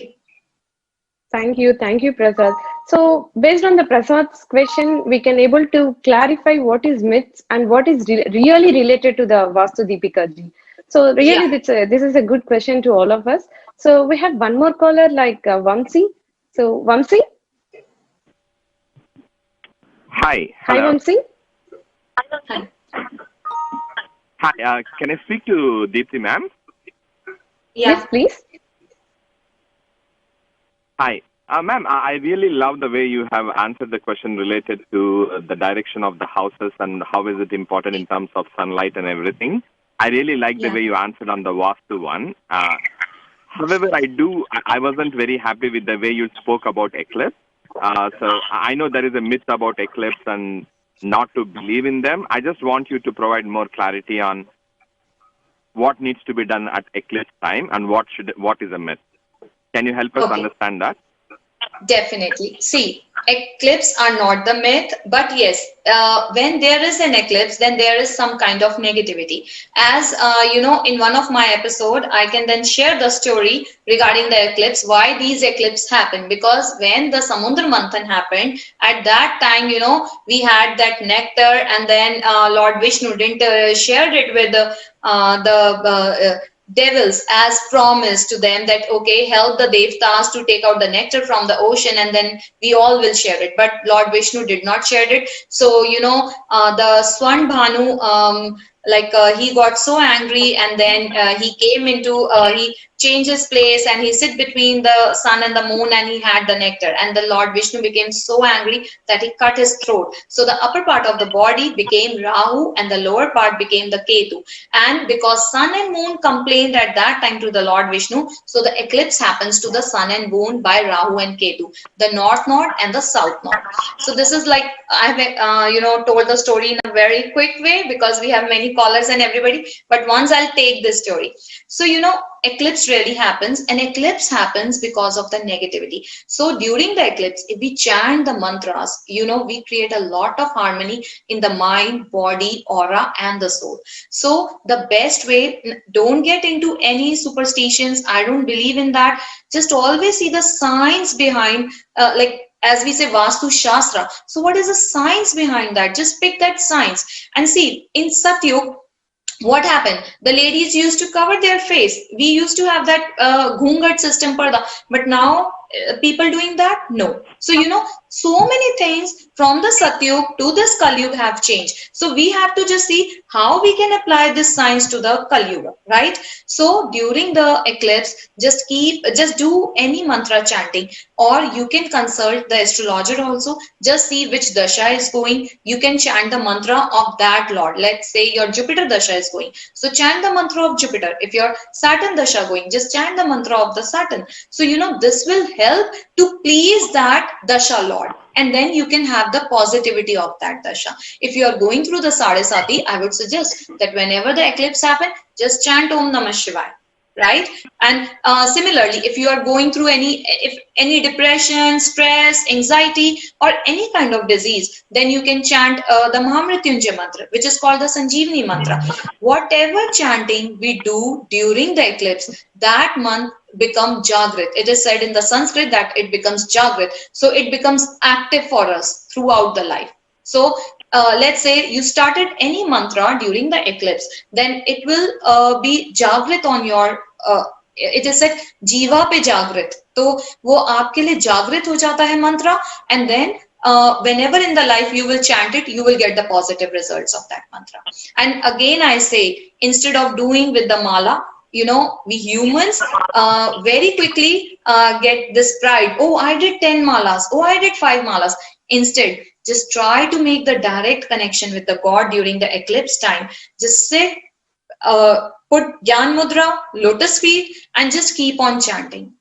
Speaker 2: you.
Speaker 1: Thank you, Prasad. So based on the Prasad's question, we can able to clarify what is myths and what is really related to the Vastu Deepika ji. So really, this is a good question to all of us. So we have one more caller like Vamsi. So Vamsi.
Speaker 9: Hi.
Speaker 1: Hi, Vamsi.
Speaker 2: Hi.
Speaker 9: Hi. Can I speak to Deepthi ma'am?
Speaker 2: Yeah.
Speaker 1: Yes, please.
Speaker 9: Hi. Ma'am, I really love the way you have answered the question related to the direction of the houses and how is it important in terms of sunlight and everything. I really like the way you answered on the Vastu one. However, I wasn't very happy with the way you spoke about eclipse. So I know there is a myth about eclipse and not to believe in them. I just want you to provide more clarity on what needs to be done at eclipse time and what is a myth. Can you help us understand that?
Speaker 2: Definitely. See, eclipse are not the myth, but yes, when there is an eclipse, then there is some kind of negativity. As in one of my episode, I can then share the story regarding the eclipse, why these eclipses happen. Because when the Samudra Manthan happened, at that time, we had that nectar, and then Lord Vishnu didn't share it with the devils as promised to them that, okay, help the devtas to take out the nectar from the ocean and then we all will share it. But Lord Vishnu did not share it. So, the Swan Bhanu, he got so angry, and then he came into, he changed his place and he sit between the sun and the moon, and he had the nectar. And the Lord Vishnu became so angry that he cut his throat. So the upper part of the body became Rahu and the lower part became the Ketu. And because sun and moon complained at that time to the Lord Vishnu, so the eclipse happens to the sun and moon by Rahu and Ketu, the north node and the south node. So this is like, I've told the story in a very quick way because we have many callers and everybody, but once I'll take this story. So, eclipse really happens, and eclipse happens because of the negativity. So during the eclipse, if we chant the mantras, we create a lot of harmony in the mind, body, aura, and the soul. So the best way, don't get into any superstitions. I don't believe in that. Just always see the science behind, as we say, Vastu Shastra. So what is the science behind that? Just pick that science and see. In Satyug, what happened? The ladies used to cover their face. We used to have that ghungat system, parda. But now, people doing that? No. So, so many things from the Satyug to this Kalyug have changed. So we have to just see how we can apply this science to the Kalyuga, right? So during the eclipse, just do any mantra chanting, or you can consult the astrologer also. Just see which dasha is going. You can chant the mantra of that Lord. Let's say your Jupiter dasha is going. So chant the mantra of Jupiter. If your Saturn dasha going, just chant the mantra of the Saturn. So, this will help to please that dasha Lord. And then you can have the positivity of that dasha. If you are going through the Sadesati, I would suggest that whenever the eclipse happens, just chant Om Namah Shivaya. right? And similarly, if you are going through any depression, stress, anxiety, or any kind of disease, then you can chant the Mahamrityunjay mantra, which is called the Sanjeevani mantra. Whatever chanting we do during the eclipse, that month become Jagrit. It is said in the Sanskrit that it becomes Jagrit. So it becomes active for us throughout the life. So let's say you started any mantra during the eclipse, then it will be Jagrit on your it is said जीवा पे जागृत, तो वो आपके लिए जागृत हो जाता है mantra, and then whenever in the life you will chant it, you will get the positive results of that mantra. And again I say, instead of doing with the mala, you know, we humans very quickly get this pride. Oh, I did 10 malas. Oh, I did 5 malas. Instead, just try to make the direct connection with the God during the eclipse time. Just sit, put Gyan Mudra, lotus feet, and just keep on chanting.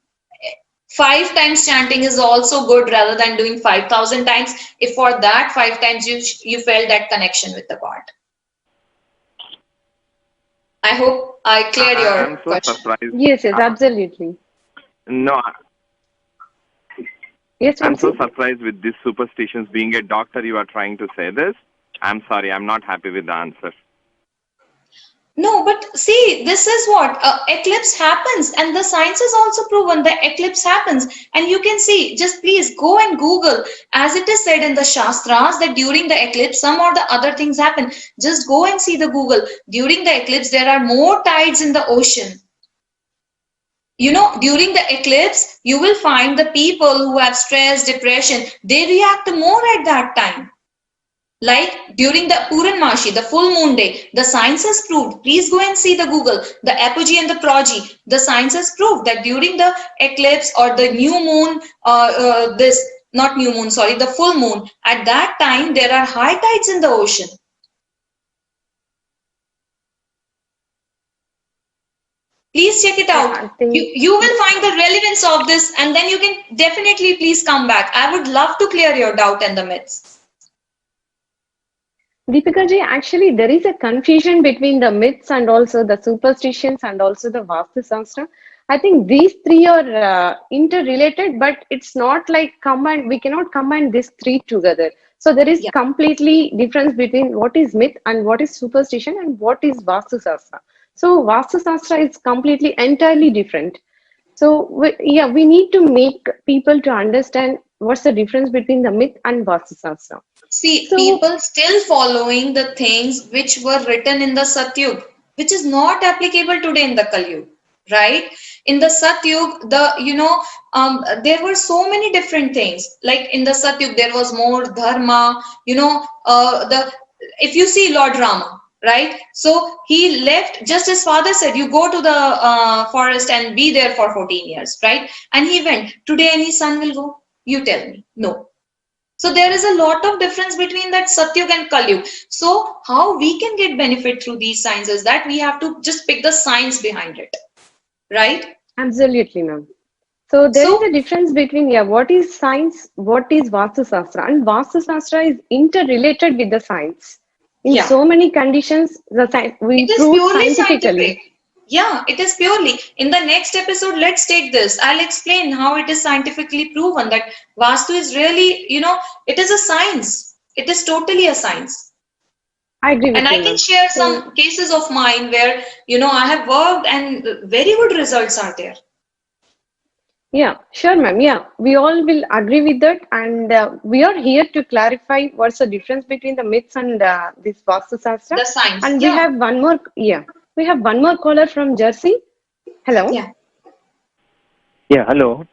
Speaker 2: 5 times chanting is also good rather than doing 5,000 times. If for that 5 times you felt that connection with the God. I hope I cleared your question.
Speaker 3: Surprised.
Speaker 1: Yes, absolutely.
Speaker 3: No,
Speaker 1: Yes,
Speaker 3: I'm so
Speaker 1: Vamsi?
Speaker 3: surprised with these superstitions. Being a doctor, you are trying to say this. I'm sorry, I'm not happy with the answer.
Speaker 2: No, but see, this is what eclipse happens, and the science is also proven that eclipse happens. And you can see, just please go and Google, as it is said in the Shastras that during the eclipse, some or the other things happen. Just go and see the Google. During the eclipse, there are more tides in the ocean. You know, during the eclipse, you will find the people who have stress, depression, they react more at that time. Like during the Puranmashi, the full moon day, the science has proved, please go and see the Google, the apogee and the progeny, the science has proved that during the eclipse or the new moon, the full moon, at that time, there are high tides in the ocean. Please check it out.
Speaker 1: I think
Speaker 2: You will find the relevance of this, and then you can definitely please come back. I would love to clear your doubt and the myths.
Speaker 1: Deepika ji, actually, there is a confusion between the myths and also the superstitions and also the Vastu Shastra. I think these three are interrelated, but it's not like combined. We cannot combine these three together. So there is completely difference between what is myth and what is superstition and what is Vastu Shastra. So Vastu Shastra is completely entirely different. So we need to make people to understand what's the difference between the myth and Vastu Shastra.
Speaker 2: See, people still following the things which were written in the Satyug, which is not applicable today in the Kalyug, right? In the Satyug, there were so many different things. Like in the Satyug, there was more dharma. If you see Lord Rama, right? So he left, just his father said, you go to the forest and be there for 14 years, right? And he went. Today, any son will go? You tell me. No. So there is a lot of difference between that Satyug and Kalyug. So how we can get benefit through these sciences, that we have to just pick the science behind it, right?
Speaker 1: Absolutely, ma'am. So there is a difference between what is science, what is Vastu Shastra, and Vastu Shastra is interrelated with the science. In so many conditions, we prove scientifically.
Speaker 2: Scientific. Yeah, it is purely. In the next episode, let's take this. I'll explain how it is scientifically proven that Vastu is really, it is a science. It is totally a science.
Speaker 1: I agree with
Speaker 2: you. And I can share some cases of mine where, I have worked and very good results are there.
Speaker 1: Yeah, sure, ma'am. Yeah, we all will agree with that. And we are here to clarify what's the difference between the myths and this Vastu Shastra.
Speaker 2: The science.
Speaker 1: And we have one more, we have one more caller from Jersey. Hello.
Speaker 2: Yeah.
Speaker 10: Yeah, hello.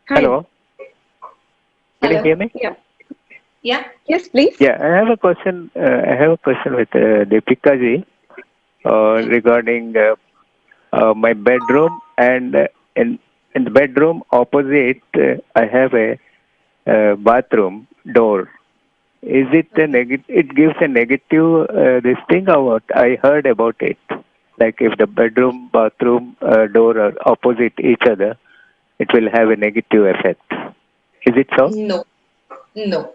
Speaker 1: Hi.
Speaker 10: Hello. Can you hear me?
Speaker 1: Yeah.
Speaker 2: Yeah.
Speaker 1: Yes, please.
Speaker 10: Yeah, I have a question. With Deepika ji regarding my bedroom, and in the bedroom opposite I have a bathroom door. Is it a negative? It gives a negative this thing or what? I heard about it. Like if the bedroom, bathroom door are opposite each other, it will have a negative effect. Is it so?
Speaker 2: No,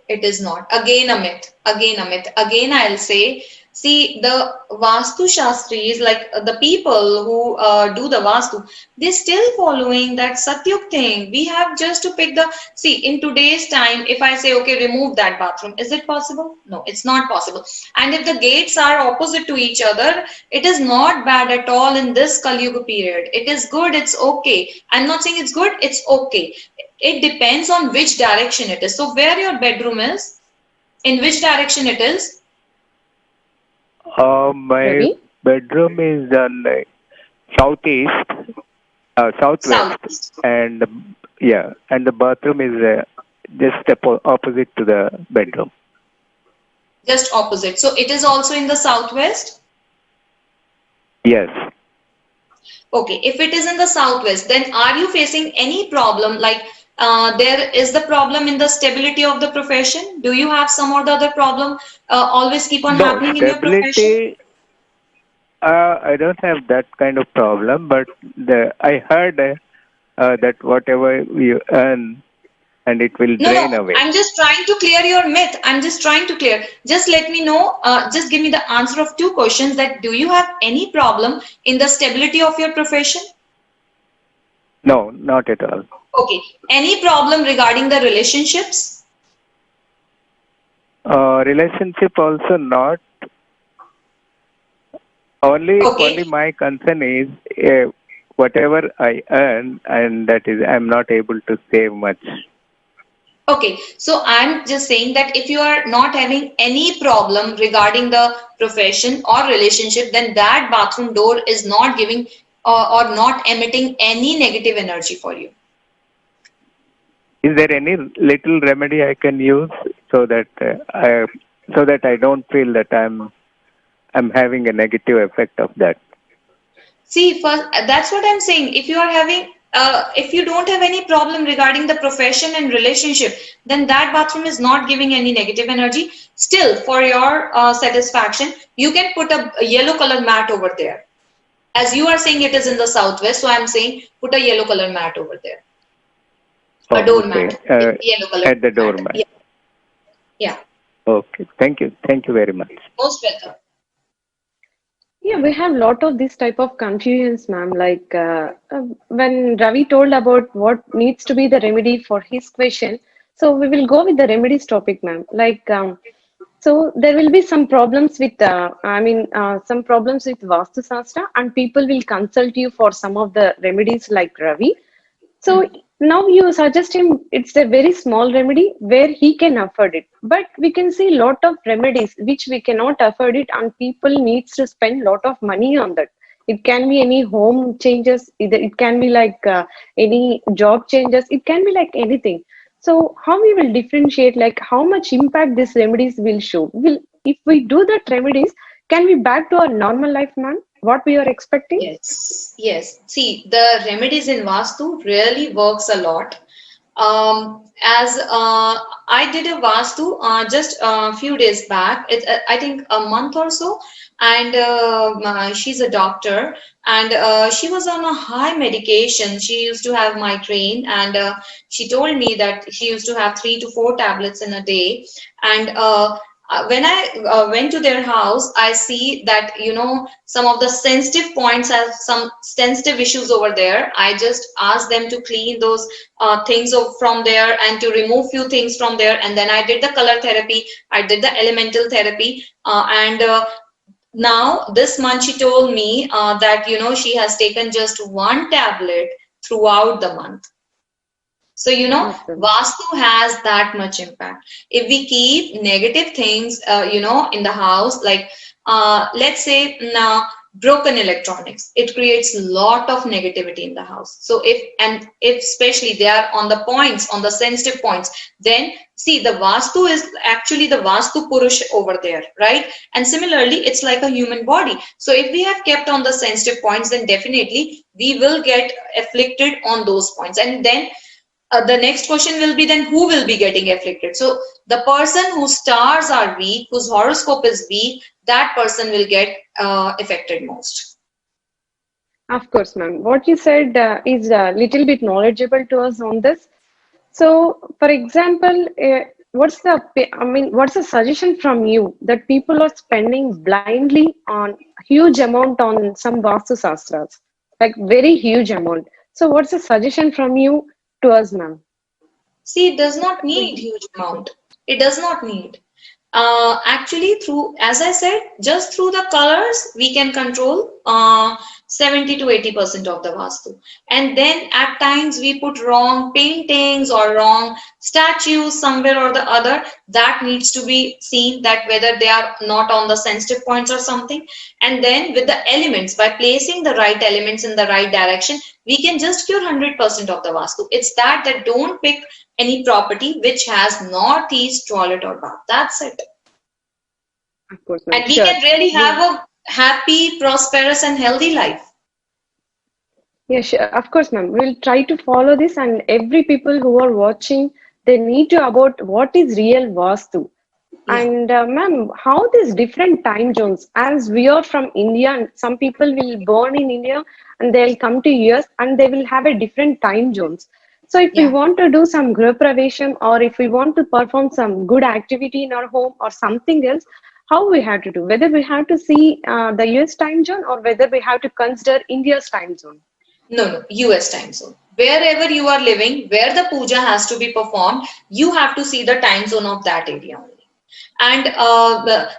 Speaker 2: it is not. Again a myth. Again I'll say, See, the Vastu Shastris, like the people who do the Vastu, they're still following that Satyuk thing. We have just to pick the. See, in today's time, if I say, okay, remove that bathroom, is it possible? No, it's not possible. And if the gates are opposite to each other, it is not bad at all in this Kali Yuga period. It is good, it's okay. I'm not saying it's good, it's okay. It depends on which direction it is. So, where your bedroom is, in which direction it is.
Speaker 10: My
Speaker 1: Ravi?
Speaker 10: bedroom is on southeast, southwest,
Speaker 2: Southeast.
Speaker 10: and yeah, and the bathroom is just opposite to the bedroom.
Speaker 2: Just opposite. So it is also in the southwest?
Speaker 10: Yes.
Speaker 2: Okay. If it is in the southwest, then are you facing any problem? Like there is the problem in the stability of the profession? Do you have some or the other problem always keep on
Speaker 10: No,
Speaker 2: happening in your profession?
Speaker 10: stability. I don't have that kind of problem, but I heard that whatever you earn, and it will
Speaker 2: No,
Speaker 10: drain
Speaker 2: no.
Speaker 10: away.
Speaker 2: I'm just trying to clear your myth. I'm just trying to clear. Just let me know. Just give me the answer of two questions. That do you have any problem in the stability of your profession?
Speaker 10: No, not at all.
Speaker 2: Okay. Any problem regarding the relationships?
Speaker 10: Relationship also not. Only my concern is whatever I earn, and that is I'm not able to save much.
Speaker 2: Okay, so I'm just saying that if you are not having any problem regarding the profession or relationship, then that bathroom door is not giving or not emitting any negative energy for you.
Speaker 10: Is there any little remedy I can use so that I don't feel that I'm having a negative effect of that?
Speaker 2: See, first, that's what I'm saying. If you are having if you don't have any problem regarding the profession and relationship, then that bathroom is not giving any negative energy. Still, for your satisfaction, you can put a yellow color mat over there. As you are saying it is in the southwest, so I'm saying put a yellow color mat over there.
Speaker 10: Oh,
Speaker 2: a doormat.
Speaker 10: okay.
Speaker 2: Yellow color.
Speaker 10: At the doormat.
Speaker 2: Yeah. Yeah.
Speaker 10: Okay. Thank you. Thank you very much.
Speaker 2: Most welcome.
Speaker 1: Yeah, we have a lot of this type of confusions, ma'am. Like when Ravi told about what needs to be the remedy for his question, so we will go with the remedies topic, ma'am. Like, so there will be some problems with, some problems with Vastu Shastra, and people will consult you for some of the remedies like Ravi. So now you suggest him it's a very small remedy where he can afford it. But we can see a lot of remedies which we cannot afford it and people needs to spend a lot of money on that. It can be any home changes, either it can be like any job changes, it can be like anything. So how we will differentiate like how much impact these remedies will show? Will if we do that remedies, can we back to our normal life, man? What we are expecting?
Speaker 2: Yes, yes. See, the remedies in Vastu really works a lot. As I did a Vastu just a few days back, it's I think a month or so, and she's a doctor, and she was on a high medication. She used to have migraine, and she told me that she used to have 3 to 4 tablets in a day, and when I went to their house, I see that, some of the sensitive points have some sensitive issues over there. I just asked them to clean those things from there and to remove few things from there. And then I did the color therapy. I did the elemental therapy. And now this month she told me that, she has taken just 1 tablet throughout the month. So,
Speaker 1: Awesome.
Speaker 2: Vastu has that much impact. If we keep negative things, in the house, like, let's say now broken electronics, it creates a lot of negativity in the house. So if especially they are on the sensitive points, then see the Vastu is actually the Vastu Purush over there, right? And similarly, it's like a human body. So if we have kept on the sensitive points, then definitely we will get afflicted on those points. And then the next question will be then who will be getting afflicted? So the person whose stars are weak, whose horoscope is weak, that person will get affected most.
Speaker 1: Of course, ma'am. What you said is a little bit knowledgeable to us on this. So, for example, what's the suggestion from you that people are spending blindly on huge amount on some Vastu Shastras, like very huge amount. So what's the suggestion from you to us, ma'am?
Speaker 2: See, it does not need huge amount. It does not need. Actually, through, as I said, just through the colors, we can control 70 to 80% of the Vastu. And then at times we put wrong paintings or wrong statues somewhere or the other. That needs to be seen, that whether they are not on the sensitive points or something. And then with the elements, by placing the right elements in the right direction, we can just cure 100% of the Vastu. It's that don't pick any property which has northeast toilet or bath. That's it.
Speaker 1: Of course, ma'am.
Speaker 2: And we
Speaker 1: Sure.
Speaker 2: can really have a happy, prosperous, and healthy life.
Speaker 1: Yeah, sure. Of course, ma'am. We'll try to follow this, and every people who are watching, they need to about what is real Vastu. And ma'am, how these different time zones, as we are from India, and some people will born in India and they'll come to US and they will have a different time zones. So if we want to do some Griha Pravesham, or if we want to perform some good activity in our home or something else, how we have to do? Whether we have to see the US time zone or whether we have to consider India's time zone?
Speaker 2: No, US time zone. Wherever you are living, where the puja has to be performed, you have to see the time zone of that area only. And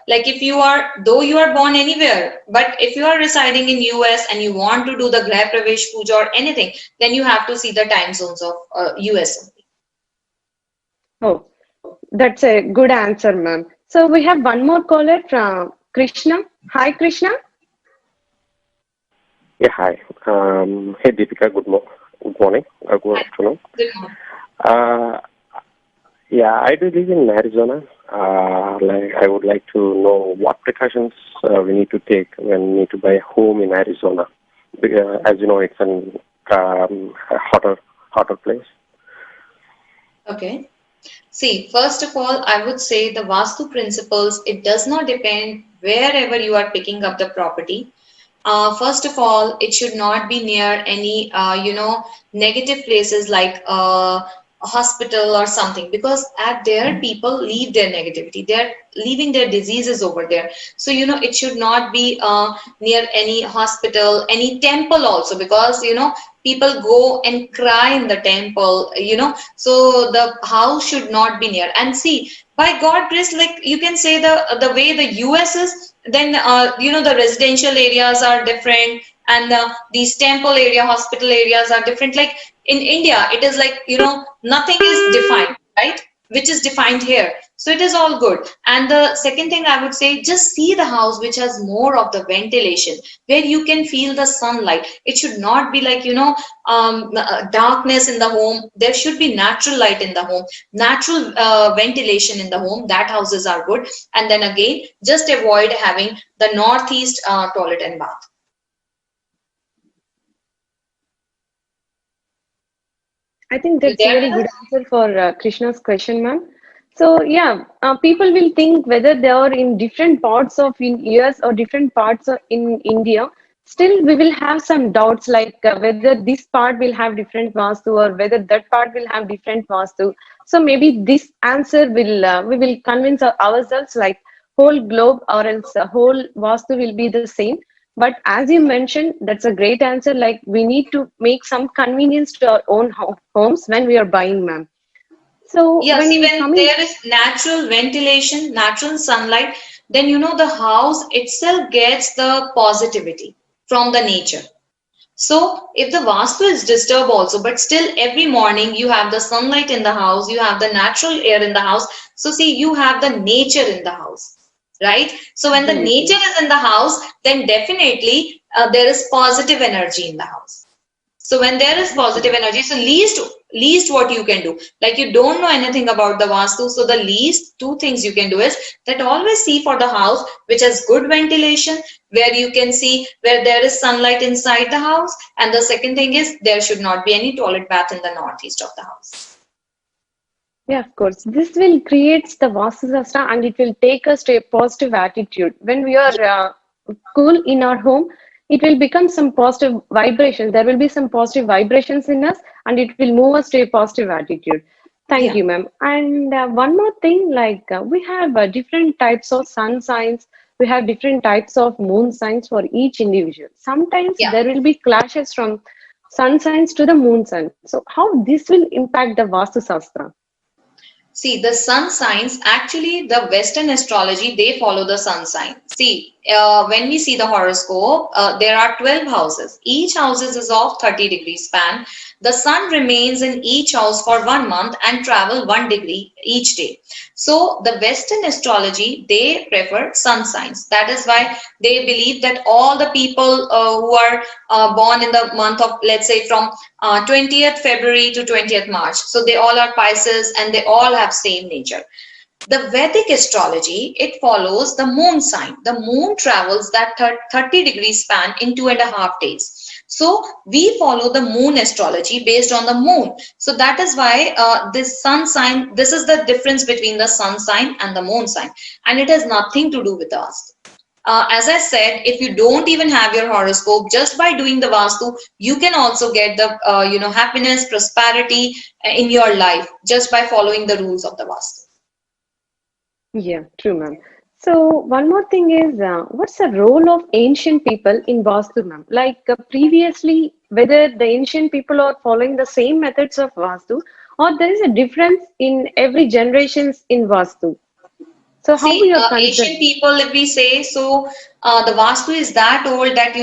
Speaker 2: like if you are, though you are born anywhere, but if you are residing in US and you want to do the Griha Pravesh puja or anything, then you have to see the time zones of US only.
Speaker 1: Oh, that's a good answer, ma'am. So we have one more caller from Krishna. Hi, Krishna.
Speaker 11: Yeah, hi. Hey, Deepika, good morning, good afternoon.
Speaker 2: Good morning.
Speaker 11: Yeah, I do live in Arizona. I would like to know what precautions we need to take when we need to buy a home in Arizona. As you know, it's a hotter place.
Speaker 2: Okay. See, first of all, I would say the Vastu principles, it does not depend wherever you are picking up the property. First of all, it should not be near any, negative places like a hospital or something, because at there people leave their negativity. They're leaving their diseases over there. So, it should not be near any hospital, any temple also, because, people go and cry in the temple, so the house should not be near. And see, by God grace, like you can say the way the US is, then the residential areas are different, and these temple area, hospital areas are different. Like in India, it is like, nothing is defined, right? Which is defined here. So it is all good. And the second thing I would say, just see the house which has more of the ventilation, where you can feel the sunlight. It should not be like, darkness in the home. There should be natural light in the home, natural ventilation in the home. That houses are good. And then again, just avoid having the northeast toilet and bath.
Speaker 1: I think that's a very good answer for Krishna's question, ma'am. So yeah, people will think whether they are in different parts of in US or different parts of in India. Still, we will have some doubts like whether this part will have different vastu or whether that part will have different vastu. So maybe this answer will we will convince ourselves like whole globe or else whole vastu will be the same. But as you mentioned, that's a great answer. Like we need to make some convenience to our own homes when we are buying, ma'am. So
Speaker 2: yeah, when there is natural ventilation, natural sunlight, then the house itself gets the positivity from the nature. So if the vastu is disturbed also, but still every morning you have the sunlight in the house, you have the natural air in the house. So see, you have the nature in the house. Right? So when the nature is in the house, then definitely there is positive energy in the house. So when there is positive energy, so least what you can do, like you don't know anything about the vastu, so the least two things you can do is that always see for the house which has good ventilation, where you can see where there is sunlight inside the house, and the second thing is there should not be any toilet bath in the northeast of the house.
Speaker 1: Yeah, of course. This will create the Vastu Shastra and it will take us to a positive attitude. When we are cool in our home, it will become some positive vibration. There will be some positive vibrations in us and it will move us to a positive attitude. Thank
Speaker 2: Yeah.
Speaker 1: you, ma'am. And one more thing, we have different types of sun signs. We have different types of moon signs for each individual. Sometimes
Speaker 2: Yeah.
Speaker 1: there will be clashes from sun signs to the moon sign. So how this will impact the Vastu Shastra?
Speaker 2: See, the sun signs, actually, the Western astrology, they follow the sun sign. See, when we see the horoscope, there are 12 houses. Each house is of 30-degree span. The sun remains in each house for 1 month and travel 1 degree each day. So the Western astrology, they prefer sun signs. That is why they believe that all the people who are born in the month of, let's say, from 20th February to 20th March. So they all are Pisces and they all have same nature. The Vedic astrology, it follows the moon sign. The moon travels that 30-degree span in 2.5 days. So we follow the moon astrology based on the moon. So that is why this sun sign, this is the difference between the sun sign and the moon sign. And it has nothing to do with us. As I said, if you don't even have your horoscope, just by doing the Vastu, you can also get the happiness, prosperity in your life just by following the rules of the Vastu.
Speaker 1: Yeah, true, ma'am. So one more thing is, what's the role of ancient people in Vastu, ma'am? Previously, whether the ancient people are following the same methods of Vastu, or there is a difference in every generations in Vastu. So how we
Speaker 2: See,
Speaker 1: are considered?
Speaker 2: Asian people, if we say, so the Vastu is that old that,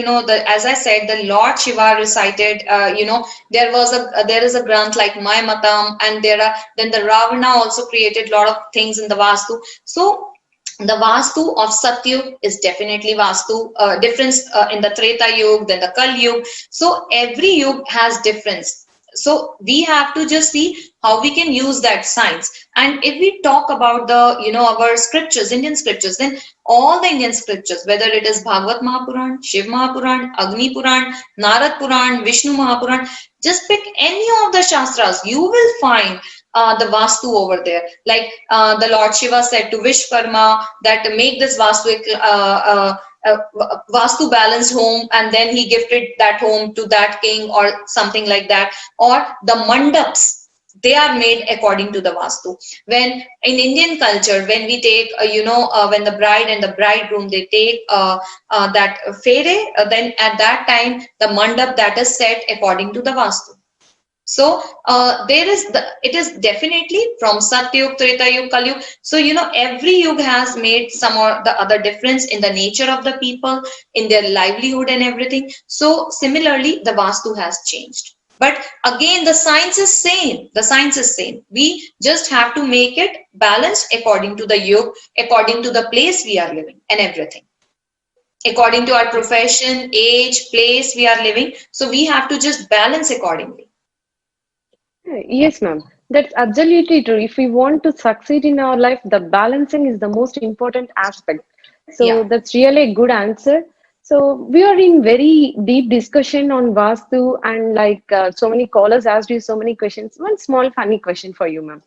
Speaker 2: as I said, the Lord Shiva recited, there is a Granth like Mayamatam, and then the Ravana also created a lot of things in the Vastu. So the Vastu of Satyug is definitely Vastu, difference in the Treta Yuga, then the Kal Yuga. So every Yuga has difference. So we have to just see how we can use that science. And if we talk about our scriptures, Indian scriptures, then all the Indian scriptures, whether it is Bhagavad Mahapuran, Shiv Mahapuran, Agni Puran, Narad Puran, Vishnu Mahapuran, just pick any of the Shastras, you will find the Vastu over there. Like the Lord Shiva said to Vishkarma that make this Vastu balanced home, and then he gifted that home to that king or something like that. Or the mandaps, they are made according to the Vastu. When in Indian culture, when we take, when the bride and the bridegroom, they take that fere, then at that time, the mandap that is set according to the Vastu. So it is definitely from Satyug, Treta Yuga, Kali Yuga. So every yuga has made some or the other difference in the nature of the people, in their livelihood and everything. So similarly, the Vastu has changed. But again, the science is same. The science is same. We just have to make it balanced according to the yuga, according to the place we are living and everything. According to our profession, age, place we are living. So we have to just balance accordingly.
Speaker 1: Yes, ma'am. That's absolutely true. If we want to succeed in our life, the balancing is the most important aspect. So that's really a good answer. So we are in very deep discussion on Vastu, and so many callers asked you so many questions. One small funny question for you, ma'am.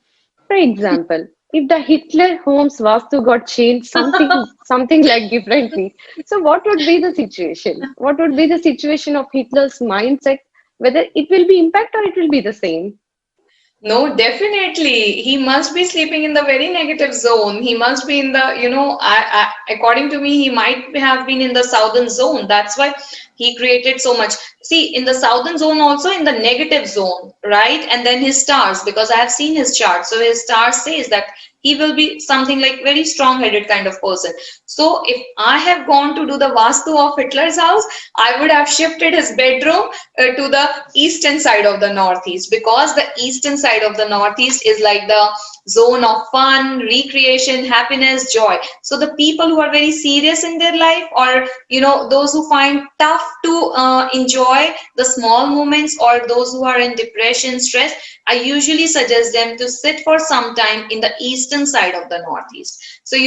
Speaker 1: For example, if the Hitler home's Vastu got changed something like differently, so what would be the situation? What would be the situation of Hitler's mindset? Whether it will be impact or it will be the same?
Speaker 2: No, definitely. He must be sleeping in the very negative zone. He must be in the, according to me, he might have been in the southern zone. That's why he created so much. See, in the southern zone, also in the negative zone, right? And then his stars, because I have seen his chart. So his star says that he will be something like very strong-headed kind of person. So if I have gone to do the Vastu of Hitler's house, I would have shifted his bedroom to the eastern side of the northeast, because the eastern side of the northeast is like the zone of fun, recreation, happiness, joy. So the people who are very serious in their life, or those who find tough to enjoy the small moments, or those who are in depression, stress, I usually suggest them to sit for some time in the eastern side of the northeast. So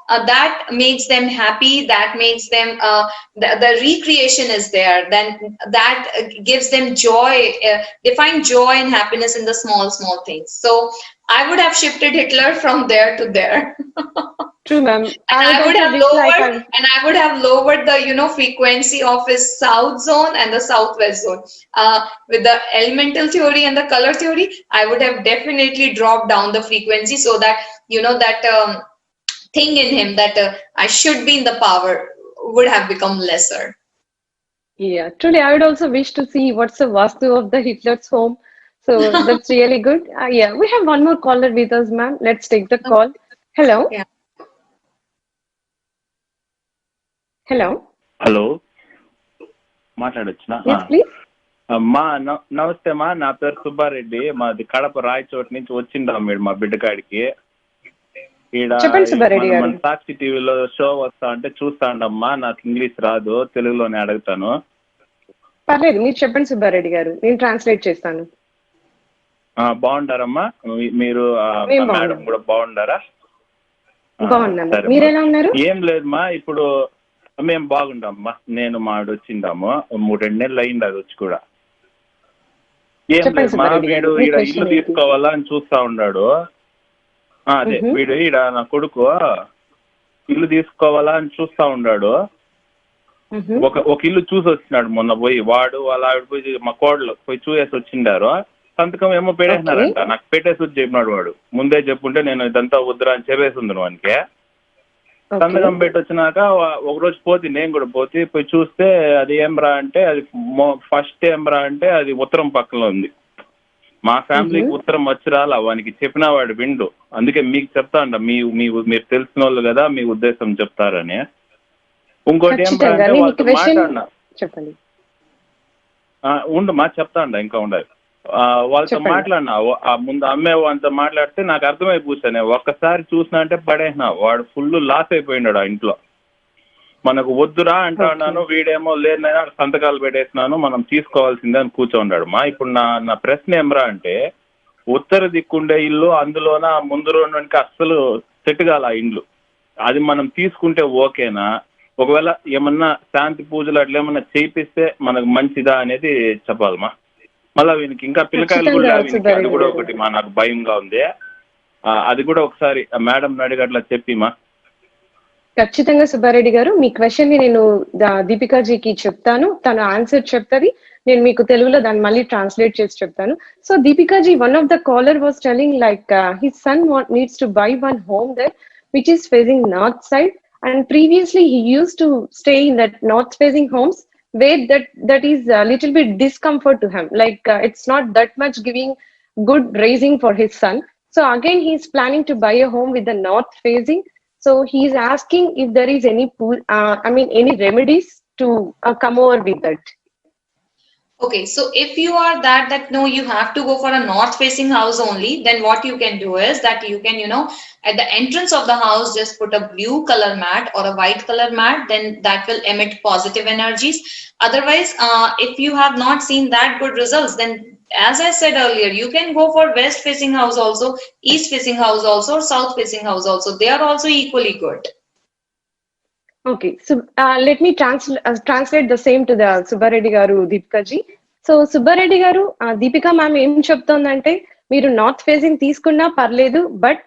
Speaker 2: that makes them happy, that makes them the recreation is there, then that gives them joy. They find joy and happiness in the small things. So I would have shifted Hitler from there to there.
Speaker 1: True, ma'am.
Speaker 2: And
Speaker 1: I would also wish like
Speaker 2: I would have lowered the frequency of his south zone and the southwest zone. With the elemental theory and the color theory, I would have definitely dropped down the frequency so that that thing in him that I should be in the power would have become lesser.
Speaker 1: Yeah, truly, I would also wish to see what's the Vastu of the Hitler's home. So that's really good. Yeah, we have one more caller with us, ma'am. Let's take the call. Hello.
Speaker 2: Yeah.
Speaker 1: Hello.
Speaker 12: Hello మాట్లాడొచ్చునా?
Speaker 1: Yes, please.
Speaker 12: మా నమస్తే మా, నా పేరు సుబ్బారెడ్డి, మాది కడప రాయచోటి నుంచి వచ్చిండాం మీరు మా బిడ్డకాడికి.
Speaker 1: చెప్పండి సుబ్బారెడ్డి గారు.
Speaker 12: మన సాక్షి టీవీలో షో వస్తా అంటే చూస్తాండమ్మా. నాకు ఇంగ్లీష్ రాదు, తెలుగులోనే అడుగుతాను.
Speaker 1: పర్లేదు, మీరు చెప్పండి సుబ్బారెడ్డి గారు, నేను ట్రాన్స్లేట్ చేస్తాను.
Speaker 12: బాగుంటారమ్మా మీరు? మేడం కూడా బాగుంటారా?
Speaker 1: బాగున్నాను. మీరు ఎలా ఉన్నారు?
Speaker 12: ఏం లేదమ్మా, ఇప్పుడు మేము బాగుంటామమ్మా. నేను మావిడ వచ్చిందాము, 3-2 నెలలు అయింది అది వచ్చి కూడా. ఏం లేదు మా, వీడు ఈడ ఇల్లు తీసుకోవాలా అని చూస్తా ఉన్నాడు. అదే వీడు ఈడ నా కొడుకు ఇల్లు తీసుకోవాలా అని చూస్తా ఉన్నాడు. ఒక ఇల్లు చూసి వచ్చినాడు మొన్న పోయి. వాడు వాళ్ళ ఆవిడ పోయి మా కోడలు పోయి చూసేసి వచ్చిండారు. సంతకం ఏమో పెట్టేసినారంట. నాకు పెట్టేసి వచ్చి చెప్పినాడు వాడు. ముందే చెప్పుంటే నేను ఇదంతా వద్దురా అని చెప్పేసి ఉంది వానికి. సంతకం పెట్టి వచ్చినాక ఒకరోజు పోతే, నేను కూడా పోయి చూస్తే అది ఏమ్రా అంటే, అది ఫస్ట్ ఏమ్రా అంటే అది ఉత్తరం పక్కన ఉంది. మా ఫ్యామిలీకి ఉత్తరం వచ్చి రాలా, వానికి చెప్పినా వాడు విండు. అందుకే మీకు చెప్తా అంట, మీరు తెలిసిన వాళ్ళు కదా, మీ ఉద్దేశం చెప్తారని. ఇంకోటి ఏమ్రా అంటే వాళ్ళతో మాట్లాడినా,
Speaker 1: చెప్పండి
Speaker 12: ఉండమా చెప్తా అంట, ఇంకా ఉండదు. వాళ్ళతో మాట్లాడినా, ముందు అమ్మే వాళ్ళతో మాట్లాడితే నాకు అర్థమైపోతానే. ఒక్కసారి చూసినా అంటే పడేసినా, వాడు ఫుల్ లాస్ అయిపోయినాడు ఆ ఇంట్లో. మనకు వద్దురా అంటా ఉన్నాను, వీడేమో లేదైనా సంతకాలు పెట్టేసినాను, మనం తీసుకోవాల్సిందే అని కూర్చోన్నాడు మా. ఇప్పుడు నా ప్రశ్న ఏమరా అంటే, ఉత్తర దిక్కుండే ఇల్లు, అందులోన ముందు రోజుకి అస్సలు సెట్ కాల ఆ ఇండ్లు. అది మనం తీసుకుంటే ఓకేనా? ఒకవేళ ఏమన్నా శాంతి పూజలు అట్లా ఏమన్నా చేయిస్తే మనకు మంచిదా అనేది చెప్పాలమ్మా. మళ్ళీ వీనికి ఇంకా పిల్లకాయలు కూడా, అది కూడా ఒకటి మా నాకు భయంగా ఉంది. అది కూడా ఒకసారి మేడం అడిగి అట్లా చెప్పిమా.
Speaker 1: ఖచ్చితంగా సుబ్బారెడ్డి గారు, మీ క్వశ్చన్ ని నేను దీపికాజీకి చెప్తాను, తను ఆన్సర్ చెప్తుంది. నేను మీకు తెలుగులో దాన్ని మళ్ళీ ట్రాన్స్లేట్ చేసి చెప్తాను. So దీపికాజీ, one of the caller was telling like his son needs to buy one home there which is facing north side, and previously he used to stay in that north facing homes where that is a little bit discomfort to him, like it's not that much giving good raising for his son. So again he is planning to buy a home with the north facing. So he is asking if there is any any remedies to come over with that.
Speaker 2: Okay, so if you are that no, you have to go for a north facing house only, then what you can do is that you can, at the entrance of the house, just put a blue color mat or a white color mat, then that will emit positive energies. Otherwise, if you have not seen that good results, then as I said earlier, you can go for west facing house also, east facing house also, or south facing house also. They are also equally good.
Speaker 1: Okay, so let me translate the same to the Subbareddy garu, Deepika ji. So Subbareddy garu, Deepika ma'am em cheptondante, మీరు north facing తీసుకున్నా పర్లేదు, but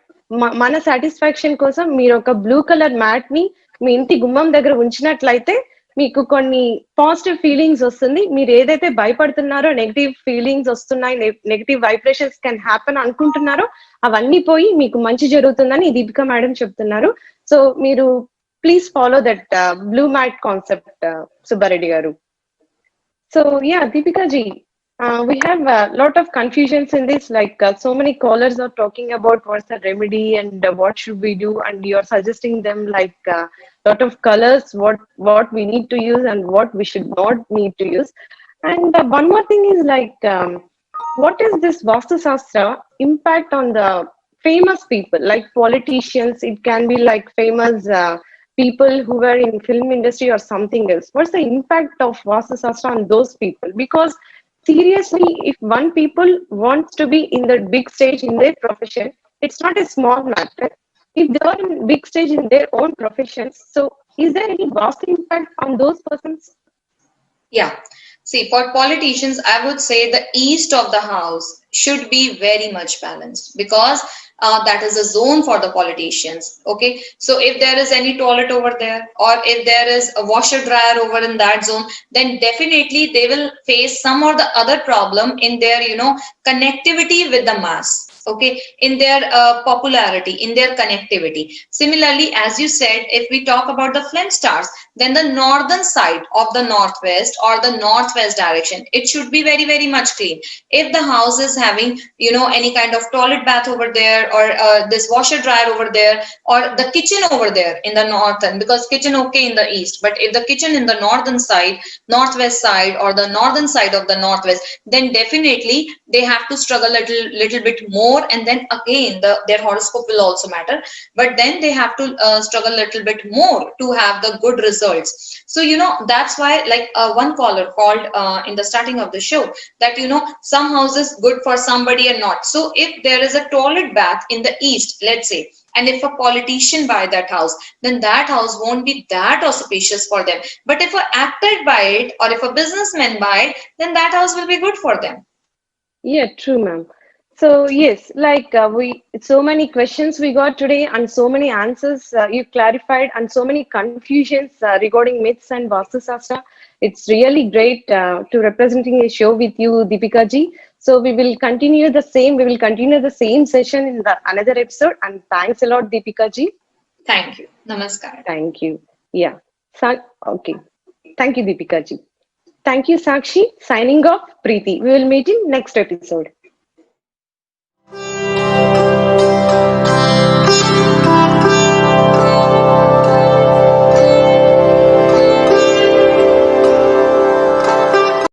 Speaker 1: మన satisfaction కోసం మీరు ఒక blue colour mat ని మీ ఇంటి గుమ్మం దగ్గర ఉంచినట్లయితే మీకు కొన్ని పాజిటివ్ ఫీలింగ్స్ వస్తుంది. మీరు ఏదైతే భయపడుతున్నారో, నెగిటివ్ ఫీలింగ్స్ వస్తున్నాయి, నెగిటివ్ వైబ్రేషన్స్ కెన్ హ్యాపెన్ అనుకుంటున్నారో అవన్నీ పోయి మీకు మంచి జరుగుతుందని దీపిక మేడం చెప్తున్నారు. సో మీరు please follow that blue mat concept, Subbareddy garu. So yeah, Deepika ji, we have a lot of confusions in this, like so many callers are talking about what's the remedy and what should we do, and you're suggesting them like lot of colors, what we need to use and what we should not need to use. And one more thing is like what is this Vastu Shastra impact on the famous people, like politicians? It can be like famous people who were in film industry or something else. What's the impact of Vastu Shastra on those people? Because seriously, if one people wants to be in the big stage in their profession, it's not a small matter. If they are in big stage in their own professions, so is there any Vastu impact on those persons?
Speaker 2: Yeah. See, for politicians, I would say the east of the house should be very much balanced, because that is a zone for the politicians. Okay, so if there is any toilet over there, or if there is a washer dryer over in that zone, then definitely they will face some or the other problem in their, connectivity with the mass. Okay, in their popularity, in their connectivity. Similarly, as you said, if we talk about the Flint stars, then the northern side of the northwest or the northwest direction, it should be very, very much clean. If the house is having, any kind of toilet bath over there, or this washer dryer over there, or the kitchen over there in the northern, because kitchen okay in the east, but if the kitchen in the northern side, northwest side, or the northern side of the northwest, then definitely they have to struggle little bit more. And then again, their horoscope will also matter, but then they have to struggle a little bit more to have the good results. So that's why, like one caller called in the starting of the show, that some houses good for somebody and not. So if there is a toilet bath in the east, let's say, and if a politician buy that house, then that house won't be that auspicious for them. But if an actor buy it, or if a businessman buy it, then that house will be good for them.
Speaker 1: Yeah, true, ma'am. So yes, like so many questions we got today, and so many answers you clarified, and so many confusions regarding myths and Vastu Shastra. It's really great to representing a show with you, Deepika ji. So we will continue the same. We will continue the same session in the another episode. And thanks a lot, Deepika ji.
Speaker 2: Thank you. Namaskar.
Speaker 1: Thank you. Yeah. Okay. Thank you, Deepika ji. Thank you, Sakshi. Signing off, Preeti. We will meet in next episode.